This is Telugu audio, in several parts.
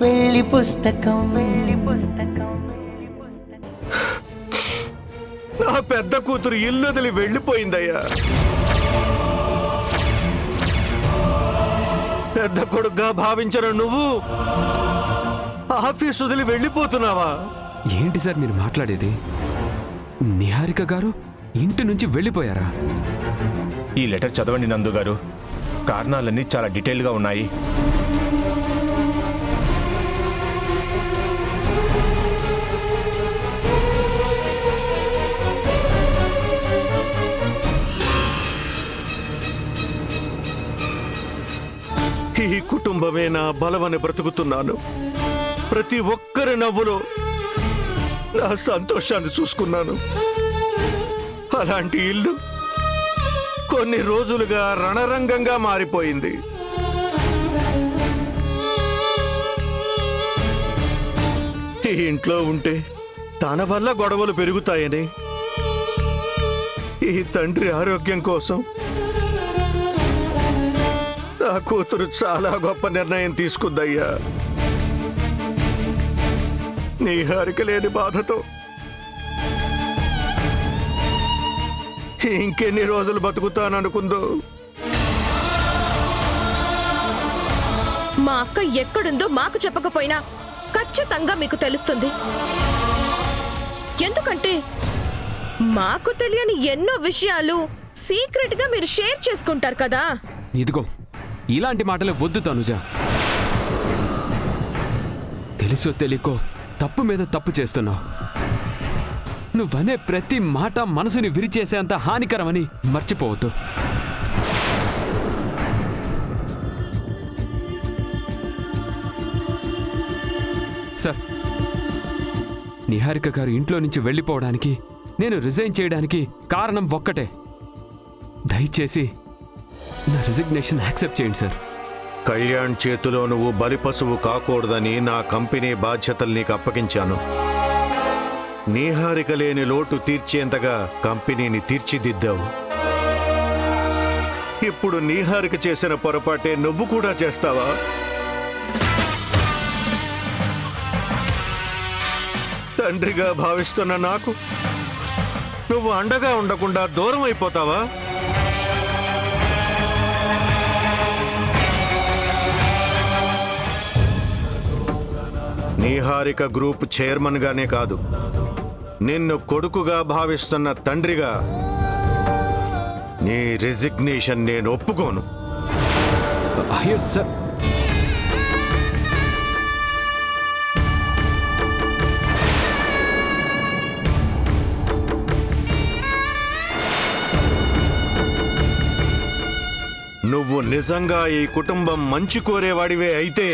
వెళ్ళి పుస్తకం నా పెద్ద కూతురు ఇల్లు వదిలి వెళ్ళిపోయిందయ్యా. పెద్ద కొడుకుగా భావించిన నువ్వు ఆఫీస్ వదిలి వెళ్ళిపోతున్నావా? ఏంటి సార్ మీరు మాట్లాడేది? నిహారిక గారు ఇంటి నుంచి వెళ్ళిపోయారా? ఈ లెటర్ చదవండి నందు గారు. కారణాలన్నీ చాలా డీటెయిల్గా ఉన్నాయి. ఈ కుటుంబమే నా బలమని బ్రతుకుతున్నాను. ప్రతి ఒక్కరి నవ్వులో నా సంతోషాన్ని చూసుకున్నాను. అలాంటి ఇల్లు కొన్ని రోజులుగా రణరంగంగా మారిపోయింది. ఈ ఇంట్లో ఉంటే తన వల్ల గొడవలు పెరుగుతాయని ఈ తండ్రి ఆరోగ్యం కోసం నా కూతురు చాలా గొప్ప నిర్ణయం తీసుకుందయ్యా. నిహారిక లేని బాధతో ఇంకెన్ని రోజులు బతుకుతాననుకుందో. మా అక్క ఎక్కడుందో మాకు చెప్పకపోయినా ఖచ్చితంగా మీకు తెలుస్తుంది. ఎందుకంటే మాకు తెలియని ఎన్నో విషయాలు సీక్రెట్ గా మీరు షేర్ చేసుకుంటారు కదా. ఇదిగో ఇలాంటి మాటలే వద్దు తనుజ. తెలుసో తెలియకో తప్పు మీద తప్పు చేస్తున్నావు. నువ్వనే ప్రతి మాట మనసుని విరిచేసేంత హానికరమని మర్చిపోవద్దు. సార్, నిహారిక గారు ఇంట్లో నుంచి వెళ్ళిపోవడానికి, నేను రిజైన్ చేయడానికి కారణం ఒక్కటే. దయచేసి నా రిజిగ్నేషన్ యాక్సెప్ట్ చేయండి సార్. కళ్యాణ్ చేతిలో నువ్వు బలిపశువు కాకూడదని నా కంపెనీ బాధ్యతలు నీకు అప్పగించాను. నిహారిక లేని లోటు తీర్చేంతగా కంపెనీని తీర్చిదిద్దావు. ఇప్పుడు నిహారిక చేసిన పొరపాటే నువ్వు కూడా చేస్తావా? తండ్రిగా భావిస్తున్న నాకు నువ్వు అండగా ఉండకుండా దూరం అయిపోతావా? నిహారిక గ్రూప్ చైర్మన్ గానే కాదు, నిన్ను కొడుకుగా భావిస్తున్న తండ్రిగా నీ రిజిగ్నేషన్ నేను ఒప్పుకోను. అయ్యో సార్, నువ్వు నిజంగా ఈ కుటుంబం మంచి కోరేవాడివే అయితే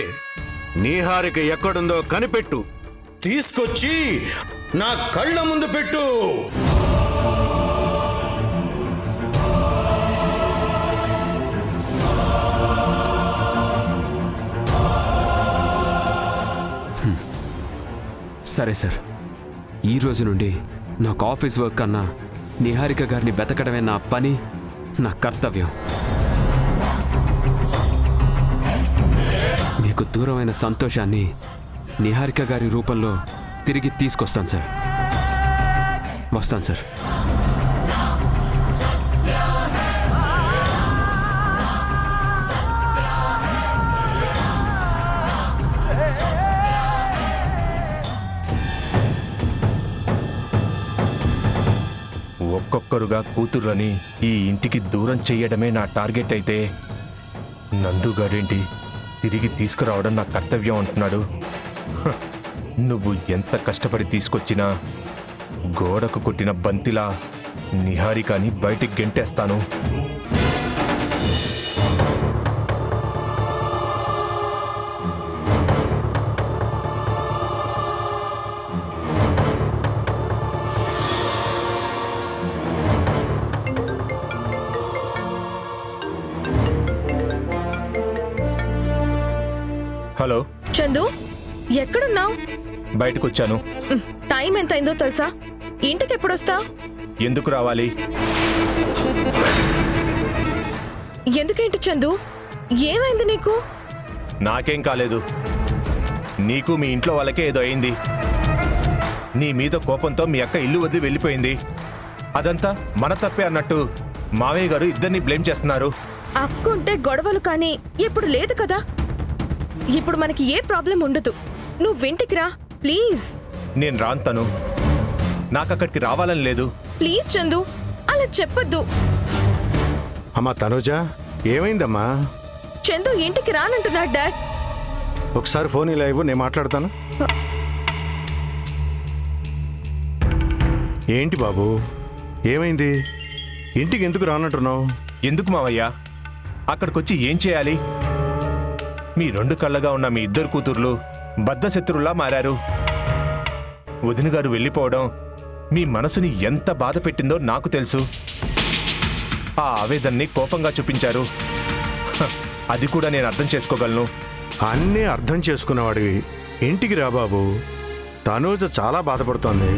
నిహారిక ఎక్కడుందో కనిపెట్టు, తీసుకొచ్చి నా కళ్ళ ముందు పెట్టు. సరే సార్, ఈ రోజు నుండి నాకు ఆఫీస్ వర్క్ కన్నా నిహారిక గారిని వెతకడమే నా పని, నా కర్తవ్యం. మీకు దూరమైన సంతోషాన్ని నిహారిక గారి రూపంలో తిరిగి తీసుకొస్తాను సార్. వస్తాను సార్. ఒక్కొక్కరుగా కూతుర్లని ఈ ఇంటికి దూరం చెయ్యడమే నా టార్గెట్ అయితే, నందుగాడేంటి తిరిగి తీసుకురావడం నా కర్తవ్యం అంటున్నాడు. నువ్వు ఎంత కష్టపడి తీసుకొచ్చినా గోడకు కొట్టిన బంతిలా నిహారికని బయటికి గెంటేస్తాను. హలో చందు, ఎక్కడున్నావు? బయటకు వచ్చాను. టైం ఎంత అయిందో తెలుసా? ఇంటికి ఎప్పుడొస్తా? ఎందుకు రావాలి? ఎందుకేంటి చందు, ఏమైంది నీకు? నాకేం కాలేదు. నీకు మీ ఇంట్లో వాళ్ళకే ఏదో అయింది. నీ మీద కోపంతో మీ అక్క ఇల్లు వదిలి వెళ్ళిపోయింది. అదంతా మన తప్పే అన్నట్టు మావయ్య గారు ఇద్దరిని బ్లేమ్ చేస్తున్నారు. అక్కుంటే గొడవలు కానీ ఇప్పుడు లేదు కదా. ఇప్పుడు మనకి ఏ ప్రాబ్లం ఉండదు. నువ్వు ఇంటికి రా ప్లీజ్. నేను రాంతను, నాకు అక్కడికి రావాలని లేదు. ప్లీజ్ చందు, అలా చెప్పొద్దు. అమ్మా తనుజ, ఏమైందమ్మా? చందు ఇంటికి రానంటున్నాడు డాడ్. ఒకసారి ఫోన్ ఇలా ఇవ్వు, నేను మాట్లాడతాను. ఏంటి బాబు, ఏమైంది? ఇంటికి ఎందుకు రానంటున్నావు? ఎందుకు మావయ్య? అక్కడికొచ్చి ఏం చేయాలి? మీ రెండు కళ్ళగా ఉన్న మీ ఇద్దరు కూతుర్లు బద్ధశత్రుల్లా మారారు. వదిన గారు వెళ్ళిపోవడం మీ మనసుని ఎంత బాధ పెట్టిందో నాకు తెలుసు. ఆ ఆవేదన్ని కోపంగా చూపించారు. అది కూడా నేను అర్థం చేసుకోగలను. అన్నీ అర్థం చేసుకున్నవాడివి ఇంటికి రా బాబు. తనూజ చాలా బాధపడుతోంది.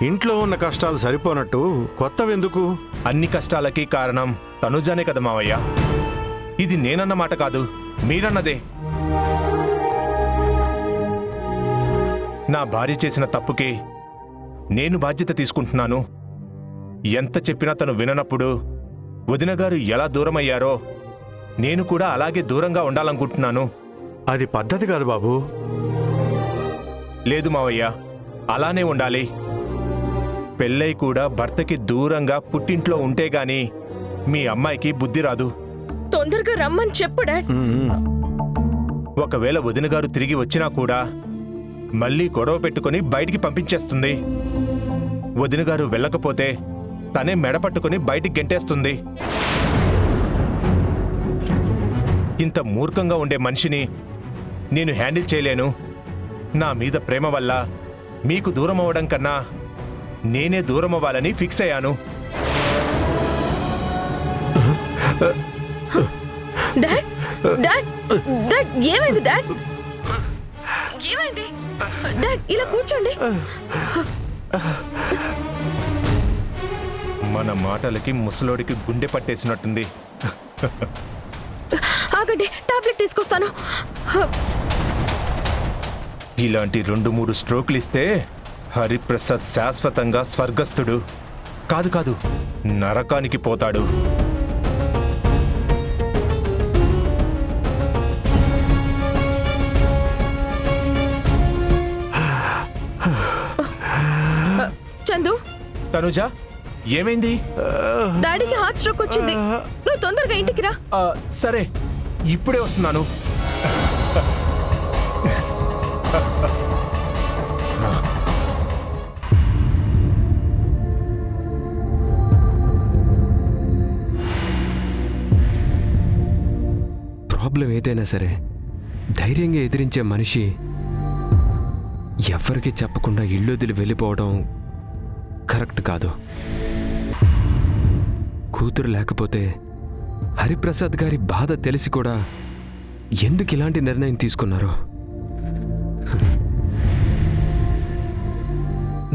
ఇంట్లో ఉన్న కష్టాలు సరిపోనట్టు కొత్తవెందుకు? అన్ని కష్టాలకి కారణం తనుజానే కదా మావయ్య. ఇది నేనన్న మాట కాదు, మీరన్నదే. నా భార్య చేసిన తప్పుకి నేను బాధ్యత తీసుకుంటున్నాను. ఎంత చెప్పినా తను విననప్పుడు వదిన గారు ఎలా దూరమయ్యారో నేను కూడా అలాగే దూరంగా ఉండాలనుకుంటున్నాను. అది పద్ధతి కాదు బాబు. లేదు మావయ్య, అలానే ఉండాలి. పెళ్ళై కూడా భర్తకి దూరంగా పుట్టింట్లో ఉంటే గాని మీ అమ్మాయికి బుద్ధి రాదు. తొందరగా రమ్మని చెప్పు డాడ్. ఒకవేళ వదిన గారు తిరిగి వచ్చినా కూడా మళ్ళీ గొడవ పెట్టుకుని బయటికి పంపించేస్తుంది. వదిన గారు వెళ్ళకపోతే తనే మెడపట్టుకుని బయటికి గెంటేస్తుంది. ఇంత మూర్ఖంగా ఉండే మనిషిని నేను హ్యాండిల్ చేయలేను. నా మీద ప్రేమ వల్ల మీకు దూరం అవ్వడం కన్నా నేనే దూరం అవ్వాలని ఫిక్స్ అయ్యాను. డాడ్ డాడ్ డాడ్ ఏమైంది డాడ్? ఏమైంది డాడ్? ఇలా కూర్చోండి. మన మాటలకి ముసలోడికి గుండె పట్టేసినట్టుంది. ఆగండి, టాబ్లెట్ తీసుకొస్తాను. ఇలాంటి 2-3 స్ట్రోక్లు ఇస్తే హరిప్రసాద్ శాశ్వతంగా స్వర్గస్థుడు కాదు నరకానికి పోతాడు. చందు, తనుజ, ఏమైంది? డాడీకి హార్ట్ స్ట్రోక్ వచ్చింది. నువ్వు తొందరగా ఇంటికి రా. సరే, ఇప్పుడే వస్తున్నాను. ప్రాబ్లం ఏదైనా సరే ధైర్యంగా ఎదిరించే మనిషి ఎవరికి చెప్పకుండా ఇల్లుదిలి వెళ్ళిపోవడం కరెక్ట్ కాదు. కూతురు లేకపోతే హరిప్రసాద్ గారి బాధ తెలిసి కూడా ఎందుకు ఇలాంటి నిర్ణయం తీసుకున్నారు?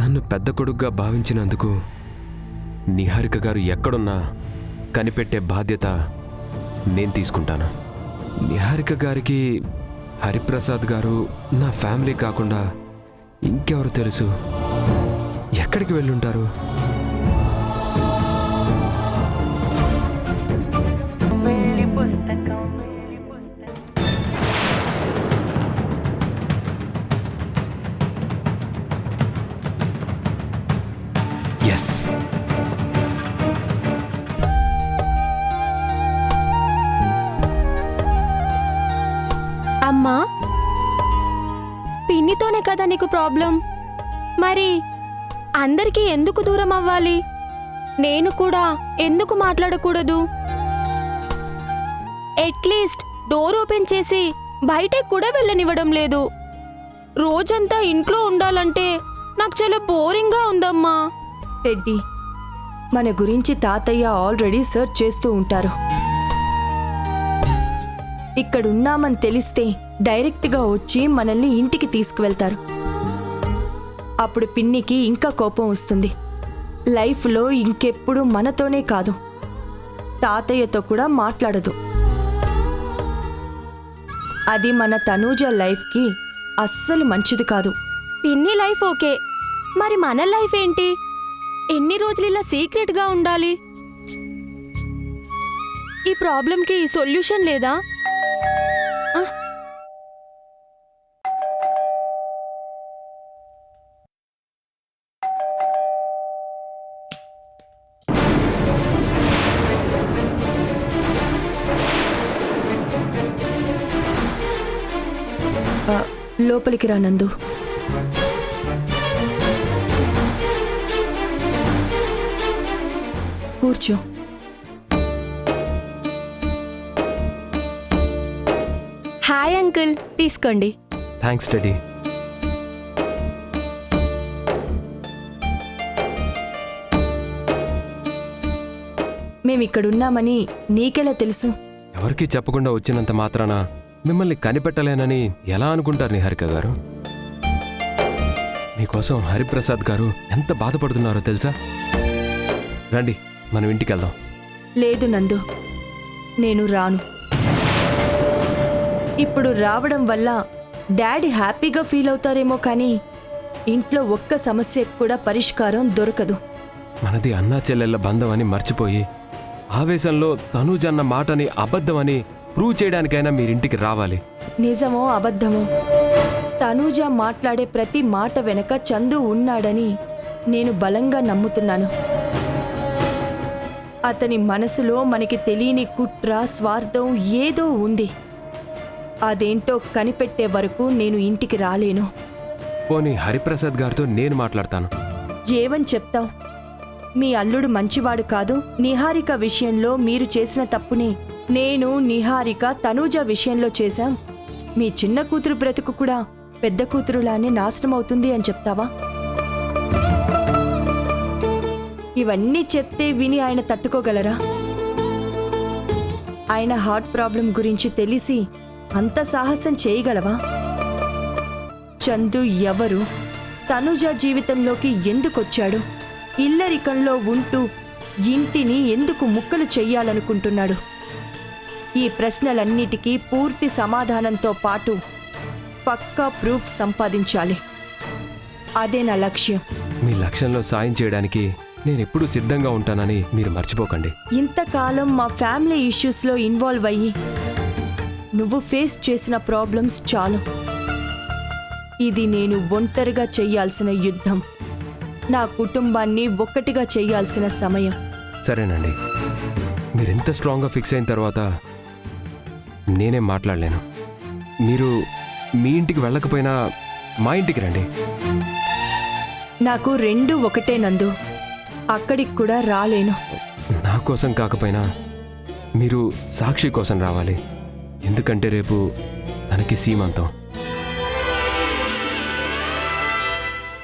నన్ను పెద్ద కొడుకుగా భావించినందుకు నిహారిక గారు ఎక్కడున్నా కనిపెట్టే బాధ్యత నేను తీసుకుంటాను. నిహారిక గారికి హరిప్రసాద్ గారు నా ఫ్యామిలీ కాకుండా ఇంకెవరు తెలుసు? ఎక్కడికి వెళ్ళుంటారు? ఎస్, అమ్మా, పిన్నితోనే కదా నీకు ప్రాబ్లం. మరి అందరికీ ఎందుకు దూరం అవ్వాలి? నేను కూడా ఎందుకు మాట్లాడకూడదు? అట్లీస్ట్ డోర్ ఓపెన్ చేసి బయటకు కూడా వెళ్ళనివ్వడం లేదు. రోజంతా ఇంట్లో ఉండాలంటే నాకు చాలా బోరింగ్గా ఉందమ్మా. టెడ్డీ, మన గురించి తాతయ్య ఆల్రెడీ సర్చ్ చేస్తూ ఉంటారు. ఇక్కడున్నామని తెలిస్తే డైరెక్ట్గా వచ్చి మనల్ని ఇంటికి తీసుకువెళ్తారు. అప్పుడు పిన్నికి ఇంకా కోపం వస్తుంది. లైఫ్లో ఇంకెప్పుడు మనతోనే కాదు, తాతయ్యతో కూడా మాట్లాడదు. అది మన తనూజ లైఫ్కి అస్సలు మంచిది కాదు. పిన్ని లైఫ్ ఓకే, మరి మన లైఫ్ ఏంటి? ఎన్ని రోజులు ఇలా సీక్రెట్గా ఉండాలి? ఈ ప్రాబ్లంకి సొల్యూషన్ లేదా? ఆ, ఆ, లోపలికి రా నందు. కూర్చో. హాయ్ అంకుల్, తీసుకోండి. Thanks daddy. మేమిక్కడున్నామని నీకెలా తెలుసు? ఎవరికీ చెప్పకుండా వచ్చినంత మాత్రాన మిమ్మల్ని కనిపెట్టలేనని ఎలా అనుకుంటారు నిహారిక గారు? మీకోసం హరిప్రసాద్ గారు ఎంత బాధపడుతున్నారో తెలుసా? రండి మనం ఇంటికి వెళ్దాం. లేదు నందు, నేను రాను. ఇప్పుడు రావడం వల్ల డాడీ హ్యాపీగా ఫీల్ అవుతారేమో కానీ ఇంట్లో ఒక్క సమస్యకు కూడా పరిష్కారం దొరకదు. మనది అన్నా చెల్లెళ్ళ బంధం అని మర్చిపోయి ఆవేశంలో తనూజన్న మాటని అబద్ధమని ప్రూవ్ చేయడానికైనా మీరింటికి రావాలి. నిజమో అబద్ధమో తనూజ మాట్లాడే ప్రతి మాట వెనక చందు ఉన్నాడని నేను బలంగా నమ్ముతున్నాను. అతని మనసులో మనకి తెలియని కుట్ర, స్వార్థం ఏదో ఉంది. అదేంటో కనిపెట్టే వరకు నేను ఇంటికి రాలేను. పోనీ హరిప్రసాద్ గారితో నేను మాట్లాడతాను. ఏమని చెప్తావు? మీ అల్లుడు మంచివాడు కాదు. నిహారిక విషయంలో మీరు చేసిన తప్పుని నేను, నిహారిక, తనూజ విషయంలో చేశాం. మీ చిన్న కూతురు బ్రతుకు కూడా పెద్ద కూతురులానే నాశనం అవుతుంది అని చెప్తావా? ఇవన్నీ చెప్తే విని ఆయన తట్టుకోగలరా? ఆయన హార్ట్ ప్రాబ్లం గురించి తెలిసి అంత సాహసం చేయగలవా? చందు ఎవరు? తనుజ జీవితంలోకి ఎందుకొచ్చాడు? ఇల్లరికంలో ఉంటూ ఇంటిని ఎందుకు ముక్కలు చెయ్యాలనుకుంటున్నాడు? ఈ ప్రశ్నలన్నిటికీ పూర్తి సమాధానంతో పాటు పక్కా ప్రూఫ్ సంపాదించాలి. అదే నా లక్ష్యం. మీ లక్ష్యంలో సాయం చేయడానికి నేనెప్పుడూ సిద్ధంగా ఉంటానని మీరు మర్చిపోకండి. ఇంతకాలం మా ఫ్యామిలీ ఇష్యూస్లో ఇన్వాల్వ్ అయ్యి నువ్వు ఫేస్ చేసిన ప్రాబ్లమ్స్ చాలు. ఇది నేను ఒంటరిగా చెయ్యాల్సిన యుద్ధం. నా కుటుంబాన్ని ఒక్కటిగా చెయ్యాల్సిన సమయం. సరేనండి, మీరెంత స్ట్రాంగ్గా ఫిక్స్ అయిన తర్వాత నేనేం మాట్లాడలేను. మీరు మీ ఇంటికి వెళ్ళకపోయినా మా ఇంటికి రండి. నాకు రెండు ఒకటే నందు. అక్కడికి కూడా రాలేను. నా కోసం కాకపోయినా మీరు సాక్షి కోసం రావాలి. ఎందుకంటే రేపు తనకి సీమంతం.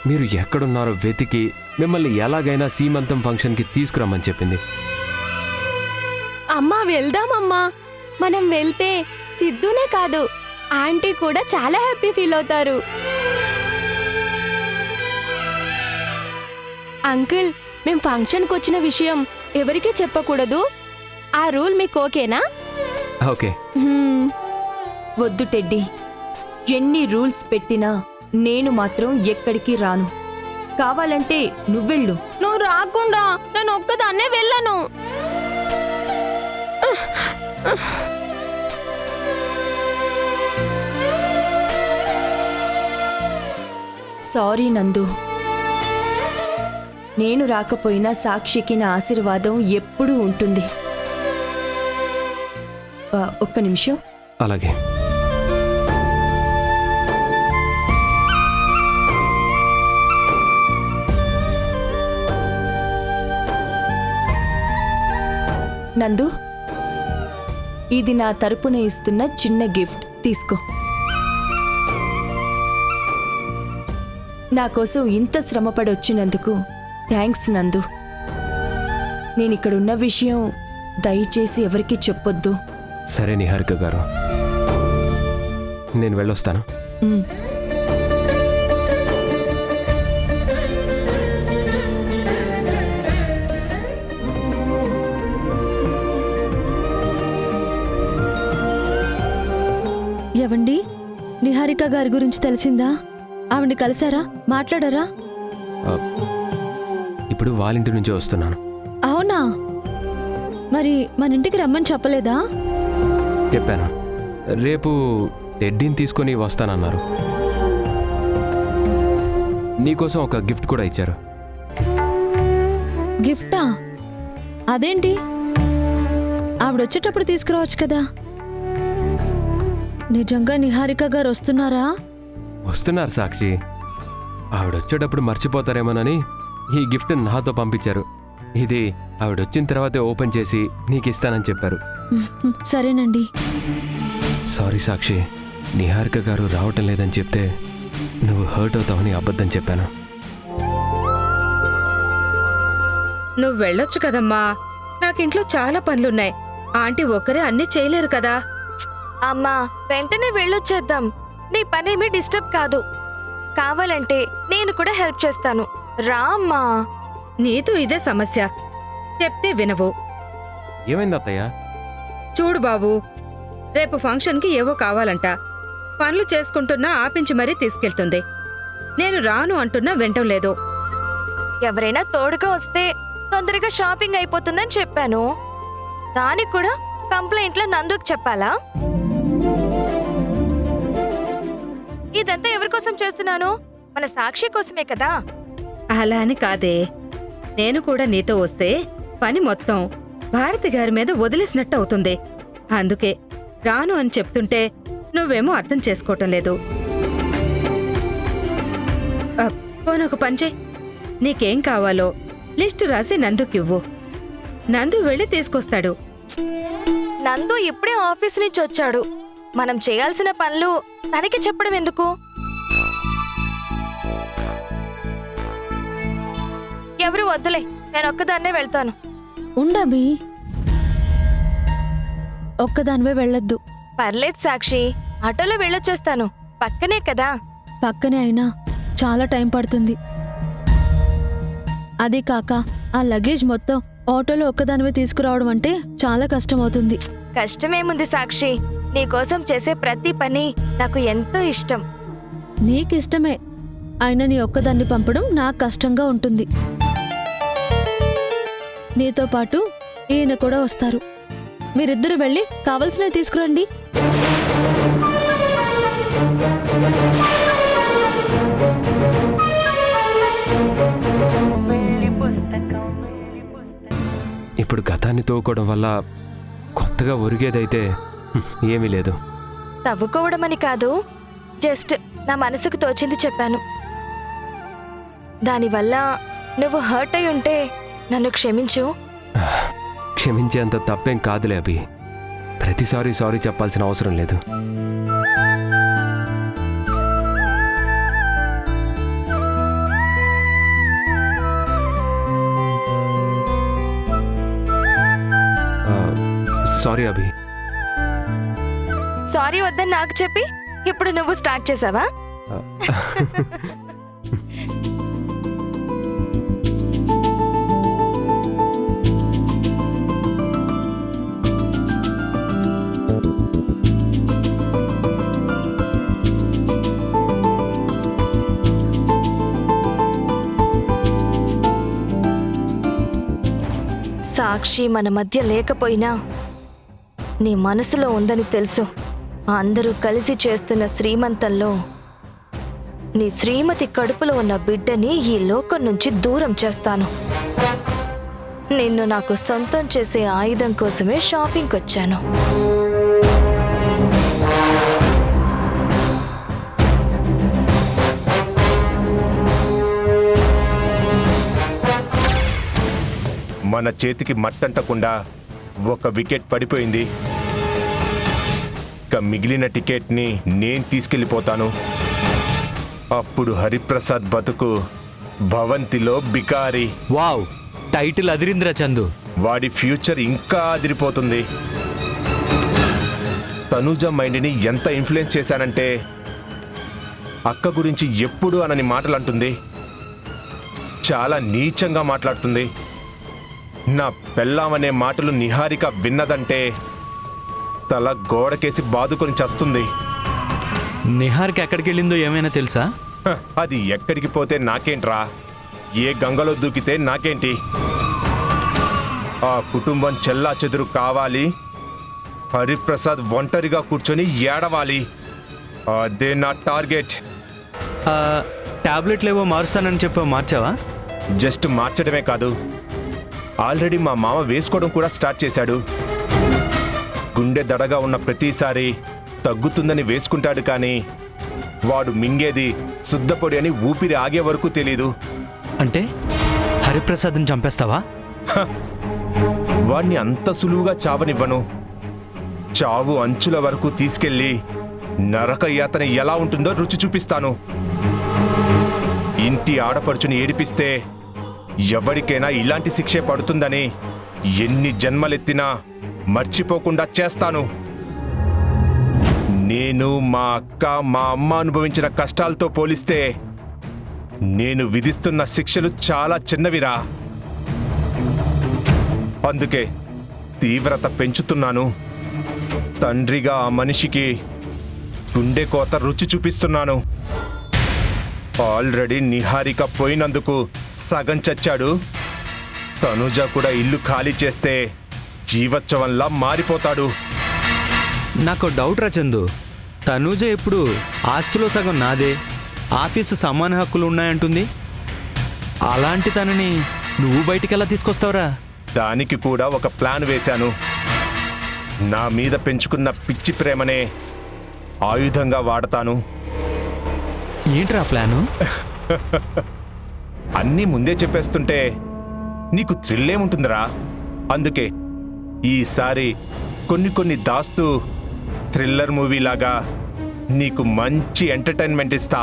మీరు ఎక్కడున్నారో వెతికి మిమ్మల్ని ఎలాగైనా సీమంతం ఫంక్షన్కి తీసుకురమ్మని చెప్పింది. అమ్మా వెళ్దామమ్మా. మనం వెళ్తే సిద్ధునే కాదు, ఆంటీ కూడా చాలా హ్యాపీ ఫీల్ అవుతారు. అంకుల్, మేం ఫంక్షన్కి వచ్చిన విషయం ఎవరికీ చెప్పకూడదు. ఆ రూల్ మీకు ఓకేనా? ఓకే. వద్దు టెడ్డీ. ఎన్ని రూల్స్ పెట్టినా నేను మాత్రం ఎక్కడికి రాను. కావాలంటే నువ్వెళ్ళు. నువ్వు రాకుండా నేను ఒక్కదాన్నే వెళ్ళను. సారీ నందు. నేను రాకపోయినా సాక్షికి నా ఆశీర్వాదం ఎప్పుడూ ఉంటుంది. ఒక్క నిమిషం. అలాగే. నందు, ఇది నా తరపున ఇస్తున్న చిన్న గిఫ్ట్. తీసుకో. నా కోసం ఇంత శ్రమపడి వచ్చినందుకు థ్యాంక్స్ నందు. నేనిక్కడున్న విషయం దయచేసి ఎవరికీ చెప్పొద్దు. సరే నిహారిక గారు, నేను వెళ్ళొస్తాను. ఉమ్. ఏవండి నిహారిక గారి గురించి తెలిసిందా? ఆవిడ్ని కలిసారా? మాట్లాడారా? ఆ, ఇప్పుడు వాళ్ళ ఇంటి నుంచే వస్తున్నాను. అవునా? మరి మన ఇంటికి రమ్మని చెప్పలేదా? చెప్పాను, రేపు టెడ్డీని తీసుకొని వస్తానన్నారు. నీకోసం ఒక గిఫ్ట్ కూడా ఇచ్చారు. గిఫ్టా? అదేంటి? ఆవిడొచ్చేటప్పుడు తీసుకురావచ్చు కదా. నిజంగా నిహారిక గారు వస్తున్నారా? వస్తున్నారు సాక్షి. ఆవిడొచ్చేటప్పుడు మర్చిపోతారేమోనని ఈ గిఫ్ట్ నాతో పంపించారు. ఇది ఆవిడొచ్చిన తర్వాతే ఓపెన్ చేసి నీకు ఇస్తానని చెప్పారు. సరేనండి. సారీ సాక్షి, నిహారిక గారు రావటం లేదని చెప్తే నువ్వు హర్ట్ అవుతావని అబద్ధం చెప్పాను. నువ్వు వెళ్ళొచ్చు కదమ్మా. నాకింట్లో చాలా పనులున్నాయి. ఆంటీ ఒక్కరే అన్నీ చేయలేరు కదా. అమ్మా వెంటనే వెళ్ళొచ్చేద్దాం. నీ పనేమీ డిస్టర్బ్ కాదు. కావాలంటే నేను కూడా హెల్ప్ చేస్తాను. రా అమ్మా. నీతో ఇదే సమస్య. చెప్తే వినవు. ఏమైంది అత్తయ్య? చూడు బాబు, రేపు ఫంక్షన్కి ఏవో కావాలంట. పనులు చేసుకుంటున్నా ఆపించి మరీ తీసుకెళ్తుంది. నేను రాను అంటున్నా వింటం లేదు. ఎవరైనా తోడుగా వస్తే తొందరగా షాపింగ్ అయిపోతుందని చెప్పాను. దానికి కూడా కంప్లైంట్లో నందుకు చెప్పాలా? ఇదంతా ఎవరి కోసం చేస్తున్నాను? మన సాక్షి కోసమే కదా. అలా అని కాదే. నేను కూడా నీతో వస్తే పని మొత్తం భారతి గారి మీద వదిలేసినట్టు అవుతుంది. అందుకే రాను అని చెప్తుంటే నువ్వేమో అర్థం చేసుకోవటం లేదు. పోనొక పంచే, నీకేం కావాలో లిస్టు రాసి నందుకివ్వు. నందు వెళ్ళి తీసుకొస్తాడు. నందు ఇప్పుడే ఆఫీస్ నుంచి వచ్చాడు. మనం చేయాల్సిన పనులు తనకి చెప్పడం ఎందుకు? ఎవరు వద్దులే, నేను ఒక్కదాన్నే వెళ్తాను. ఉండబి, ఒక్కదానివే వెళ్ళొద్దు. పర్లేదు సాక్షి, ఆటోలో వెళ్ళొచ్చేస్తాను. పక్కనే కదా. పక్కనే అయినా చాలా టైం పడుతుంది. అది కాక ఆ లగేజ్ మొత్తం ఆటోలో ఒక్కదానివే తీసుకురావడం అంటే చాలా కష్టమవుతుంది. కష్టమేముంది సాక్షి, నీకోసం చేసే ప్రతి పని నాకు ఎంతో ఇష్టం. నీకిష్టమే అయినా నీ ఒక్కదాన్ని పంపడం నాకు కష్టంగా ఉంటుంది. నీతో పాటు ఈయన కూడా వస్తారు. మీరిద్దరు వెళ్ళి కావలసినవి తీసుకురండి. ఇప్పుడు గతాన్ని తోకోవడం వల్ల కొత్తగా ఒరిగేదైతే ఏమీ లేదు. తవ్వుకోవడమని కాదు, జస్ట్ నా మనసుకు తోచింది చెప్పాను. దానివల్ల నువ్వు హర్ట్ అయి ఉంటే నన్ను క్షమించు. క్షమించేంత తప్పేం కాదులే అభి. ప్రతిసారి సారీ చెప్పాల్సిన అవసరం లేదు. సారీ అభి. సారీ వద్దని నాకు చెప్పి ఇప్పుడు నువ్వు స్టార్ట్ చేసావా? సాక్షి మన మధ్య లేకపోయినా నీ మనసులో ఉందని తెలుసు. అందరూ కలిసి చేస్తున్న శ్రీమంతంలో నీ శ్రీమతి కడుపులో ఉన్న బిడ్డని ఈ లోకం నుంచి దూరం చేస్తాను. నిన్ను నాకు సొంతం చేసే ఆయుధం కోసమే షాపింగ్కి వచ్చాను. మన చేతికి మట్టంటకుండా ఒక వికెట్ పడిపోయింది. ఇక మిగిలిన టికెట్ని నేను తీసుకెళ్ళిపోతాను. అప్పుడు హరిప్రసాద్ బతుకు భవంతిలో బికారి. వావ్, టైటిల్ అదిరింద్ర చందు. వాడి ఫ్యూచర్ ఇంకా అదిరిపోతుంది. తనూజ మైండ్ని ఎంత ఇన్ఫ్లుయెన్స్ చేశానంటే అక్క గురించి ఎప్పుడు అనని మాటలు అంటుంది. చాలా నీచంగా మాట్లాడుతుంది. నా పెళ్ళామనే మాటలు నిహారిక విన్నదంటే తల గోడకేసి బాదుకొని చస్తుంది. నిహార్కి ఎక్కడికి వెళ్ళిందో ఏమైనా తెలుసా? హ, అది ఎక్కడికి పోతే నాకేంట్రా? ఏ గంగలో దూకితే నాకేంటి? ఆ కుటుంబం చెల్లా చెదురు కావాలి, హరిప్రసాద్ ఒంటరిగా కూర్చొని ఏడవాలి. అదే నా టార్గెట్. టాబ్లెట్లు ఏవో మారుస్తానని చెప్పా, మార్చావా? జస్ట్ మార్చడమే కాదు, ఆల్రెడీ మా మామ వేసుకోవడం కూడా స్టార్ట్ చేశాడు. గుండె దడగా ఉన్న ప్రతిసారి తగ్గుతుందని వేసుకుంటాడు, కానీ వాడు మింగేది శుద్ధపొడి అని ఊపిరి ఆగే వరకు తెలీదు. అంటే హరిప్రసాద్ని చంపేస్తావా? వాణ్ణి అంత సులువుగా చావనివ్వను. చావు అంచుల వరకు తీసుకెళ్లి నరక యాతన ఎలా ఉంటుందో రుచి చూపిస్తాను. ఇంటి ఆడపడుచుని ఏడిపిస్తే ఎవరికైనా ఇలాంటి శిక్షే పడుతుందని ఎన్ని జన్మలెత్తినా మర్చిపోకుండా చేస్తాను. నేను, మా అక్క, మా అమ్మ అనుభవించిన కష్టాలతో పోలిస్తే నేను విధిస్తున్న శిక్షలు చాలా చిన్నవిరా. అందుకే తీవ్రత పెంచుతున్నాను. తండ్రిగా ఆ మనిషికి గుండె కోత రుచి చూపిస్తున్నాను. ఆల్రెడీ నిహారిక పోయినందుకు సగం చచ్చాడు. తనుజ కూడా ఇల్లు ఖాళీ చేస్తే జీవోత్సవంలా మారిపోతాడు. నాకు డౌట్ రా చందు. తనూజ ఎప్పుడు ఆస్తిలో సగం నాదే, ఆఫీసు సమాన హక్కులు ఉన్నాయంటుంది. అలాంటి తనని నువ్వు బయటికెలా తీసుకొస్తావురా? దానికి కూడా ఒక ప్లాన్ వేశాను. నా మీద పెంచుకున్న పిచ్చి ప్రేమనే ఆయుధంగా వాడతాను. ఏంట్రా ప్లాను? అన్నీ ముందే చెప్పేస్తుంటే నీకు థ్రిల్లేముంటుందిరా. అందుకే ఈసారి కొన్ని దాస్తూ థ్రిల్లర్ మూవీలాగా నీకు మంచి ఎంటర్టైన్మెంట్ ఇస్తా.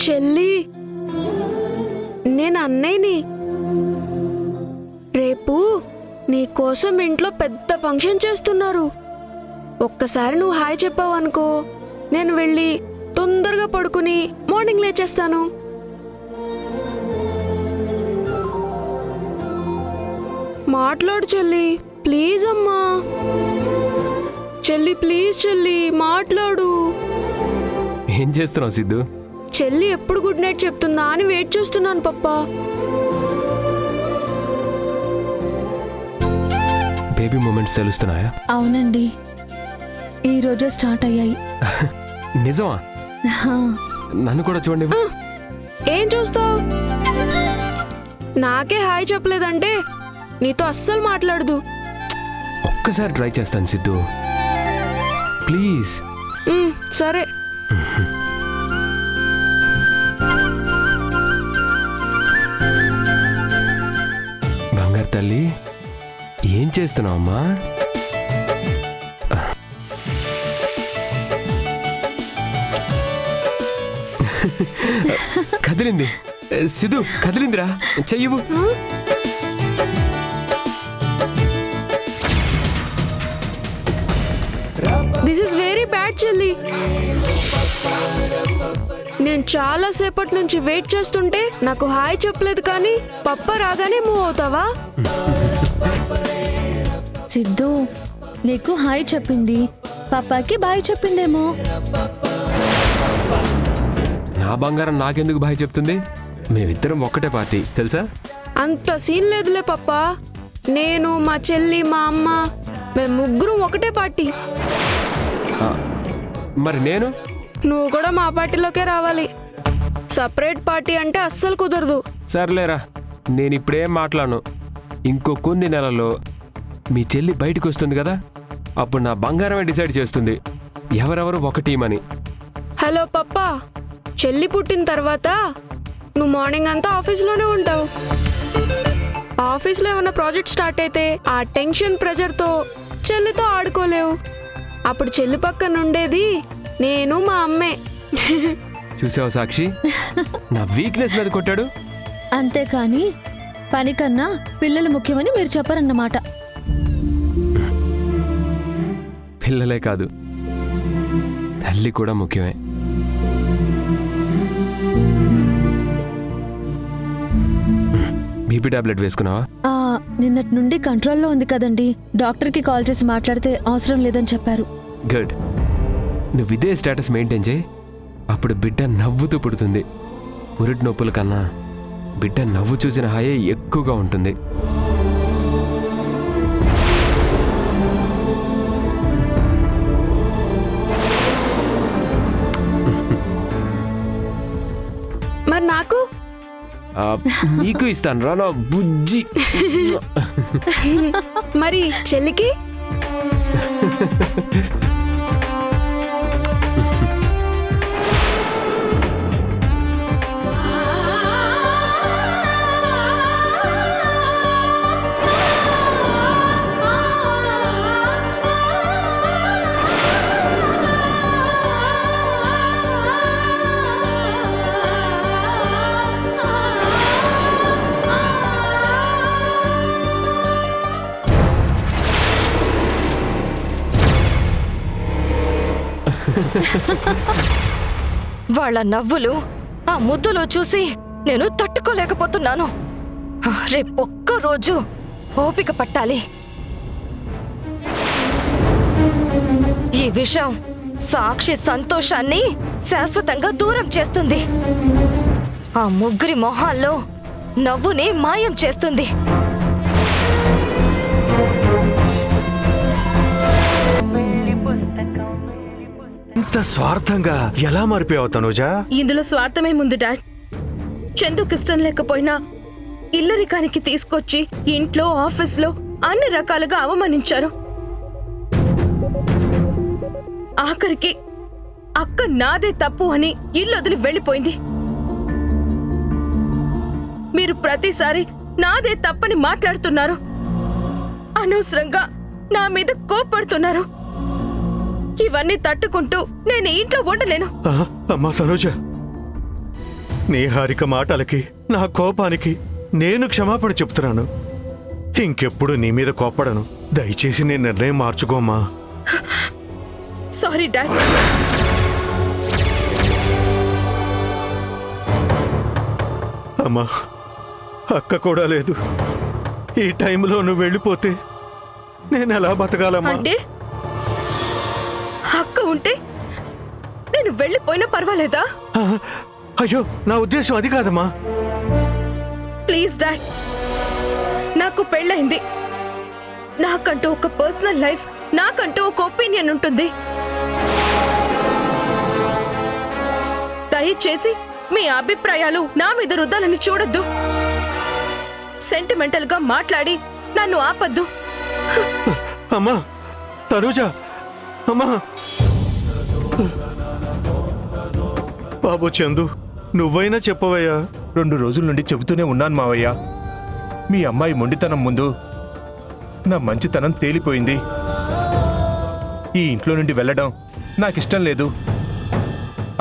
చెల్లి, నేను అన్నయ్యని. రేపు నీకోసం ఇంట్లో పెద్ద ఫంక్షన్ చేస్తున్నారు. ఒక్కసారి నువ్వు హాయ్ చెప్పావు అనుకో, నేను వెళ్ళి తొందరగా పడుకుని మార్నింగ్ లేచేస్తాను. మాట్లాడు చెల్లి, ప్లీజ్ అమ్మా. చెల్లి ప్లీజ్, చెల్లి మాట్లాడు. ఏం చేస్తున్నావు సిద్ధు? చెల్లి ఎప్పుడు గుడ్ నైట్ చెప్తుందా అని వెయిట్ చేస్తున్నాను పప్పా. Baby movements తెలుస్తున్నాయా? అవునండి, ఈ రోజే స్టార్ట్ అయ్యాయి. నిజమా? హా, నన్ను కూడా చూడండి. ఏం చూస్తావు? నాకే హాయ్ చెప్పలేదంటే నీతో అస్సలు మాట్లాడదు. ఒక్కసారి ట్రై చేస్తాను సిద్ధు, ప్లీజ్. సరే. బంగారు తల్లి, ఏం చేస్తున్నావు అమ్మా? కదిలింది సిద్ధు, కదిలిందిరా, చెయ్యవు. దిస్ ఇస్ వెరీ బ్యాడ్ చెల్లి. నేను చాలా సేపటి నుంచి వెయిట్ చేస్తుంటే నాకు హాయ్ చెప్పలేదు, కానీ పప్ప రాగానే మూవ్ అవుతావా? సిద్ధు నీకు హాయ్ చెప్పింది, పాపాకి బాయ్ చెప్పిందేమో. నా బంగారం నాకెందుకు బాయ్ చెప్తుంది? మేమిద్దరం ఒక్కటే పార్టీ తెలుసా? అంత సీన్ లేదులే పప్ప. నేను, మా చెల్లి, మా అమ్మ, మేము ముగ్గురం ఒకటే పార్టీ. మరి నేను? నువ్వు కూడా మా పార్టీలోకే రావాలి. సపరేట్ పార్టీ అంటే అస్సలు కుదరదు. సర్లేరా, నేను ఇప్పుడేం మాట్లాడను. ఇంకో కొన్ని నెలల్లో మీ చెల్లి బయటకు వస్తుంది కదా, అప్పుడు నా బంగారమే డిసైడ్ చేస్తుంది ఎవరెవరు ఒక టీం అని. హలో పప్ప, చెల్లి పుట్టిన తర్వాత నువ్వు మార్నింగ్ అంతా ఆఫీస్లోనే ఉంటావు. ఆఫీస్లో ఏమైనా ప్రాజెక్ట్ స్టార్ట్ అయితే ఆ టెన్షన్ ప్రెజర్తో చెల్లితో ఆడుకోలేవు. అప్పుడు చెల్లి పక్కన ఉండేది నేను, మా అమ్మే. చూసావు సాక్షి, నా వీక్నెస్ మీద కొట్టాడు. అంతేకాని పని కన్నా పిల్లలు ముఖ్యమని మీరు చెప్పరన్నమాట. పిల్లలే కాదు, తల్లి కూడా ముఖ్యమే. బీపీ టాబ్లెట్ వేసుకున్నావా? నిన్నటి నుండి కంట్రోల్లో ఉంది కదండి. డాక్టర్కి కాల్ చేసి మాట్లాడితే అవసరం లేదని చెప్పారు. గుడ్. నువ్వు ఇదే స్టేటస్ మెయింటైన్ చేయి. అప్పుడు బిడ్డ నవ్వుతూ పుడుతుంది. పురిటి నొప్పుల కన్నా బిడ్డ నవ్వు చూసిన హాయే ఎక్కువగా ఉంటుంది. మరి నాకు నీకు ఇస్తాను రా నా బుజ్జి. మరి చెల్లికి వాళ్ళ నవ్వులు, ఆ ముద్దులు చూసి నేను తట్టుకోలేకపోతున్నాను. రేపొక్క రోజు ఓపిక పట్టాలి. ఈ విషయం సాక్షి సంతోషాన్ని శాశ్వతంగా దూరం చేస్తుంది. ఆ ముగ్గురి మొహాల్లో నవ్వుని మాయం చేస్తుంది. ఇంత స్వార్థంగా ఎలా మారిపోయావు తనుజా? ఇందులో స్వార్థమేముంది డాడ్? చందుకి ఇష్టం లేకపోయినా ఇల్లరికానికి తీసుకొచ్చి ఇంట్లో ఆఫీస్లో అన్ని రకాలుగా అవమానించారు. ఆఖరికి అక్క నాదే తప్పు అని ఇల్లు వదిలి వెళ్ళిపోయింది. మీరు ప్రతిసారి నాదే తప్పని మాట్లాడుతున్నారు. అనవసరంగా నా మీద కోప్పడుతున్నారు. ఇవన్నీ తట్టుకుంటూ నేను ఇంట్లో ఉండలేను. అమ్మా తనుజ, నీ హారిక మాటలకి, నా కోపానికి నేను క్షమాపణ చెప్తున్నాను. ఇంకెప్పుడు నీ మీద కోపడను. దయచేసి నీ నిర్ణయం మార్చుకోమ్మా. Sorry dad. అమ్మా, అక్క కూడా లేదు. ఈ టైంలో నువ్వు వెళ్ళిపోతే నేను ఎలా బతకాలమ్మా? అంటే అక్క ఉంటే నేను వెళ్ళిపోయినా పర్వాలేదా? అయ్యో, నా ఉద్దేశం అది కాదమ్మా. ప్లీజ్ డాడ్, నాకు పెళ్ళైంది. నాకంటూ ఒక పర్సనల్ లైఫ్, నాకంటూ ఒక ఒపీనియన్ ఉంటుంది. దయచేసి మీ అభిప్రాయాలు నా మీద రుద్దాలని చూడొద్దు. సెంటిమెంటల్ గా మాట్లాడి నన్ను ఆపద్దు. అమ్మా తనుజ, అమ్మా. బాబు చందు, నువ్వైనా చెప్పవయ్యా. 2 రోజుల నుండి చెబుతూనే ఉన్నాను మావయ్య. మీ అమ్మాయి మొండితనం ముందు నా మంచితనం తేలిపోయింది. ఈ ఇంట్లో నుండి వెళ్ళడం నాకిష్టం లేదు.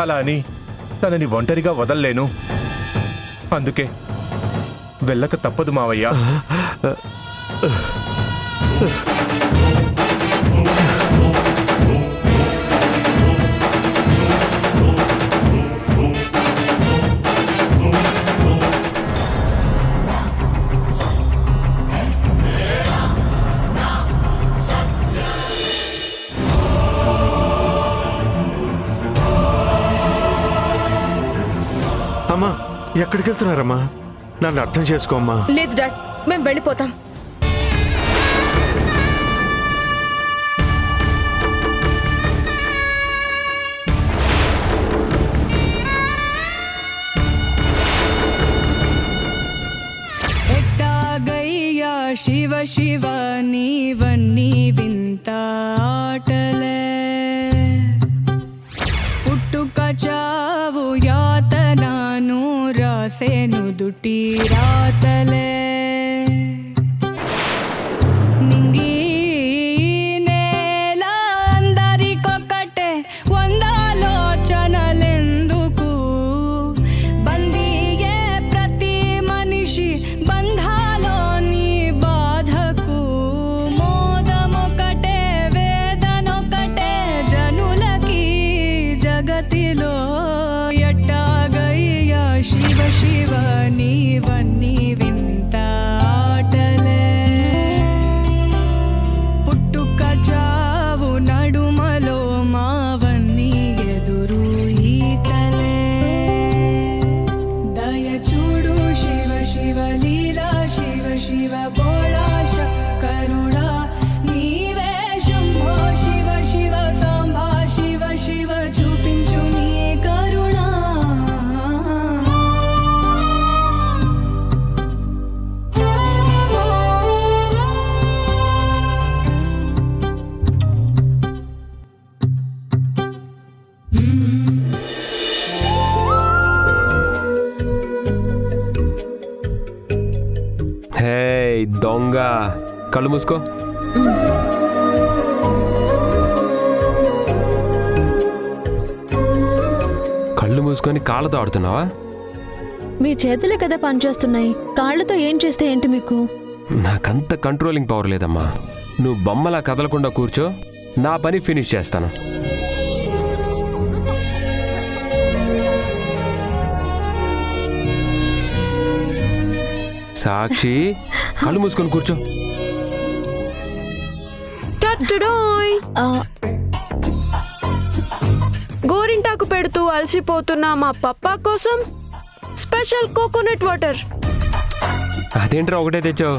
అలా అని తనని ఒంటరిగా వదల్లేను. అందుకే వెళ్ళక తప్పదు మావయ్య. అమ్మా, ఎక్కడికి వెళ్తున్నారమ్మా? నన్ను అర్థం చేసుకోమ్మా. లేదు డాడ్, మేము వెళ్ళిపోతాం. ఎట్టాగయ్యా శివ శివ నీవన్నీ వింత ఆటలే, పుట్టుక చావు యాతనాను రాసేను దుటి రాతలే. నింగి నేల అందరికొకటే, వందాలోచనలెందుకు? బందీయే ప్రతి మనిషి బంధాలోని బాధకు. మోదమొకటే వేదనొకటే జనులకి మదిలో ఎట్టాగయ్యా శివ శివ నీవన్నీ వింత ఆటలే పుట్టుక చావు నడుమలో మావన్నీ ఎదురు ఈతలే దయ చూడు శివ శివ లీలా శివ శివ బోళా కరుణా నీవే శంభో శివ శివ సాంబా శివ శివ చూపించు నీ కరుణా హే దొంగ, కళ్ళు మూసుకో. కళ్ళు మూసుకొని కాళ్ళతో ఆడుతున్నావా? మీ చేతులే కదా పనిచేస్తున్నాయి, కాళ్ళతో ఏం చేస్తే ఏంటి మీకు? నాకంత కంట్రోలింగ్ పవర్ లేదమ్మా. నువ్వు బొమ్మలా కదలకుండా కూర్చో, నా పని ఫినిష్ చేస్తాను. సాక్షి, కళ్ళు మూసుకొని కూర్చో. టట్టడాయ్. ఆ, గోరింటాకు పెడుతూ అలసిపోతున్న మా పప్పా కోసం స్పెషల్ కోకోనట్ వాటర్. అదేంట్రా ఒకటే తెచ్చావు?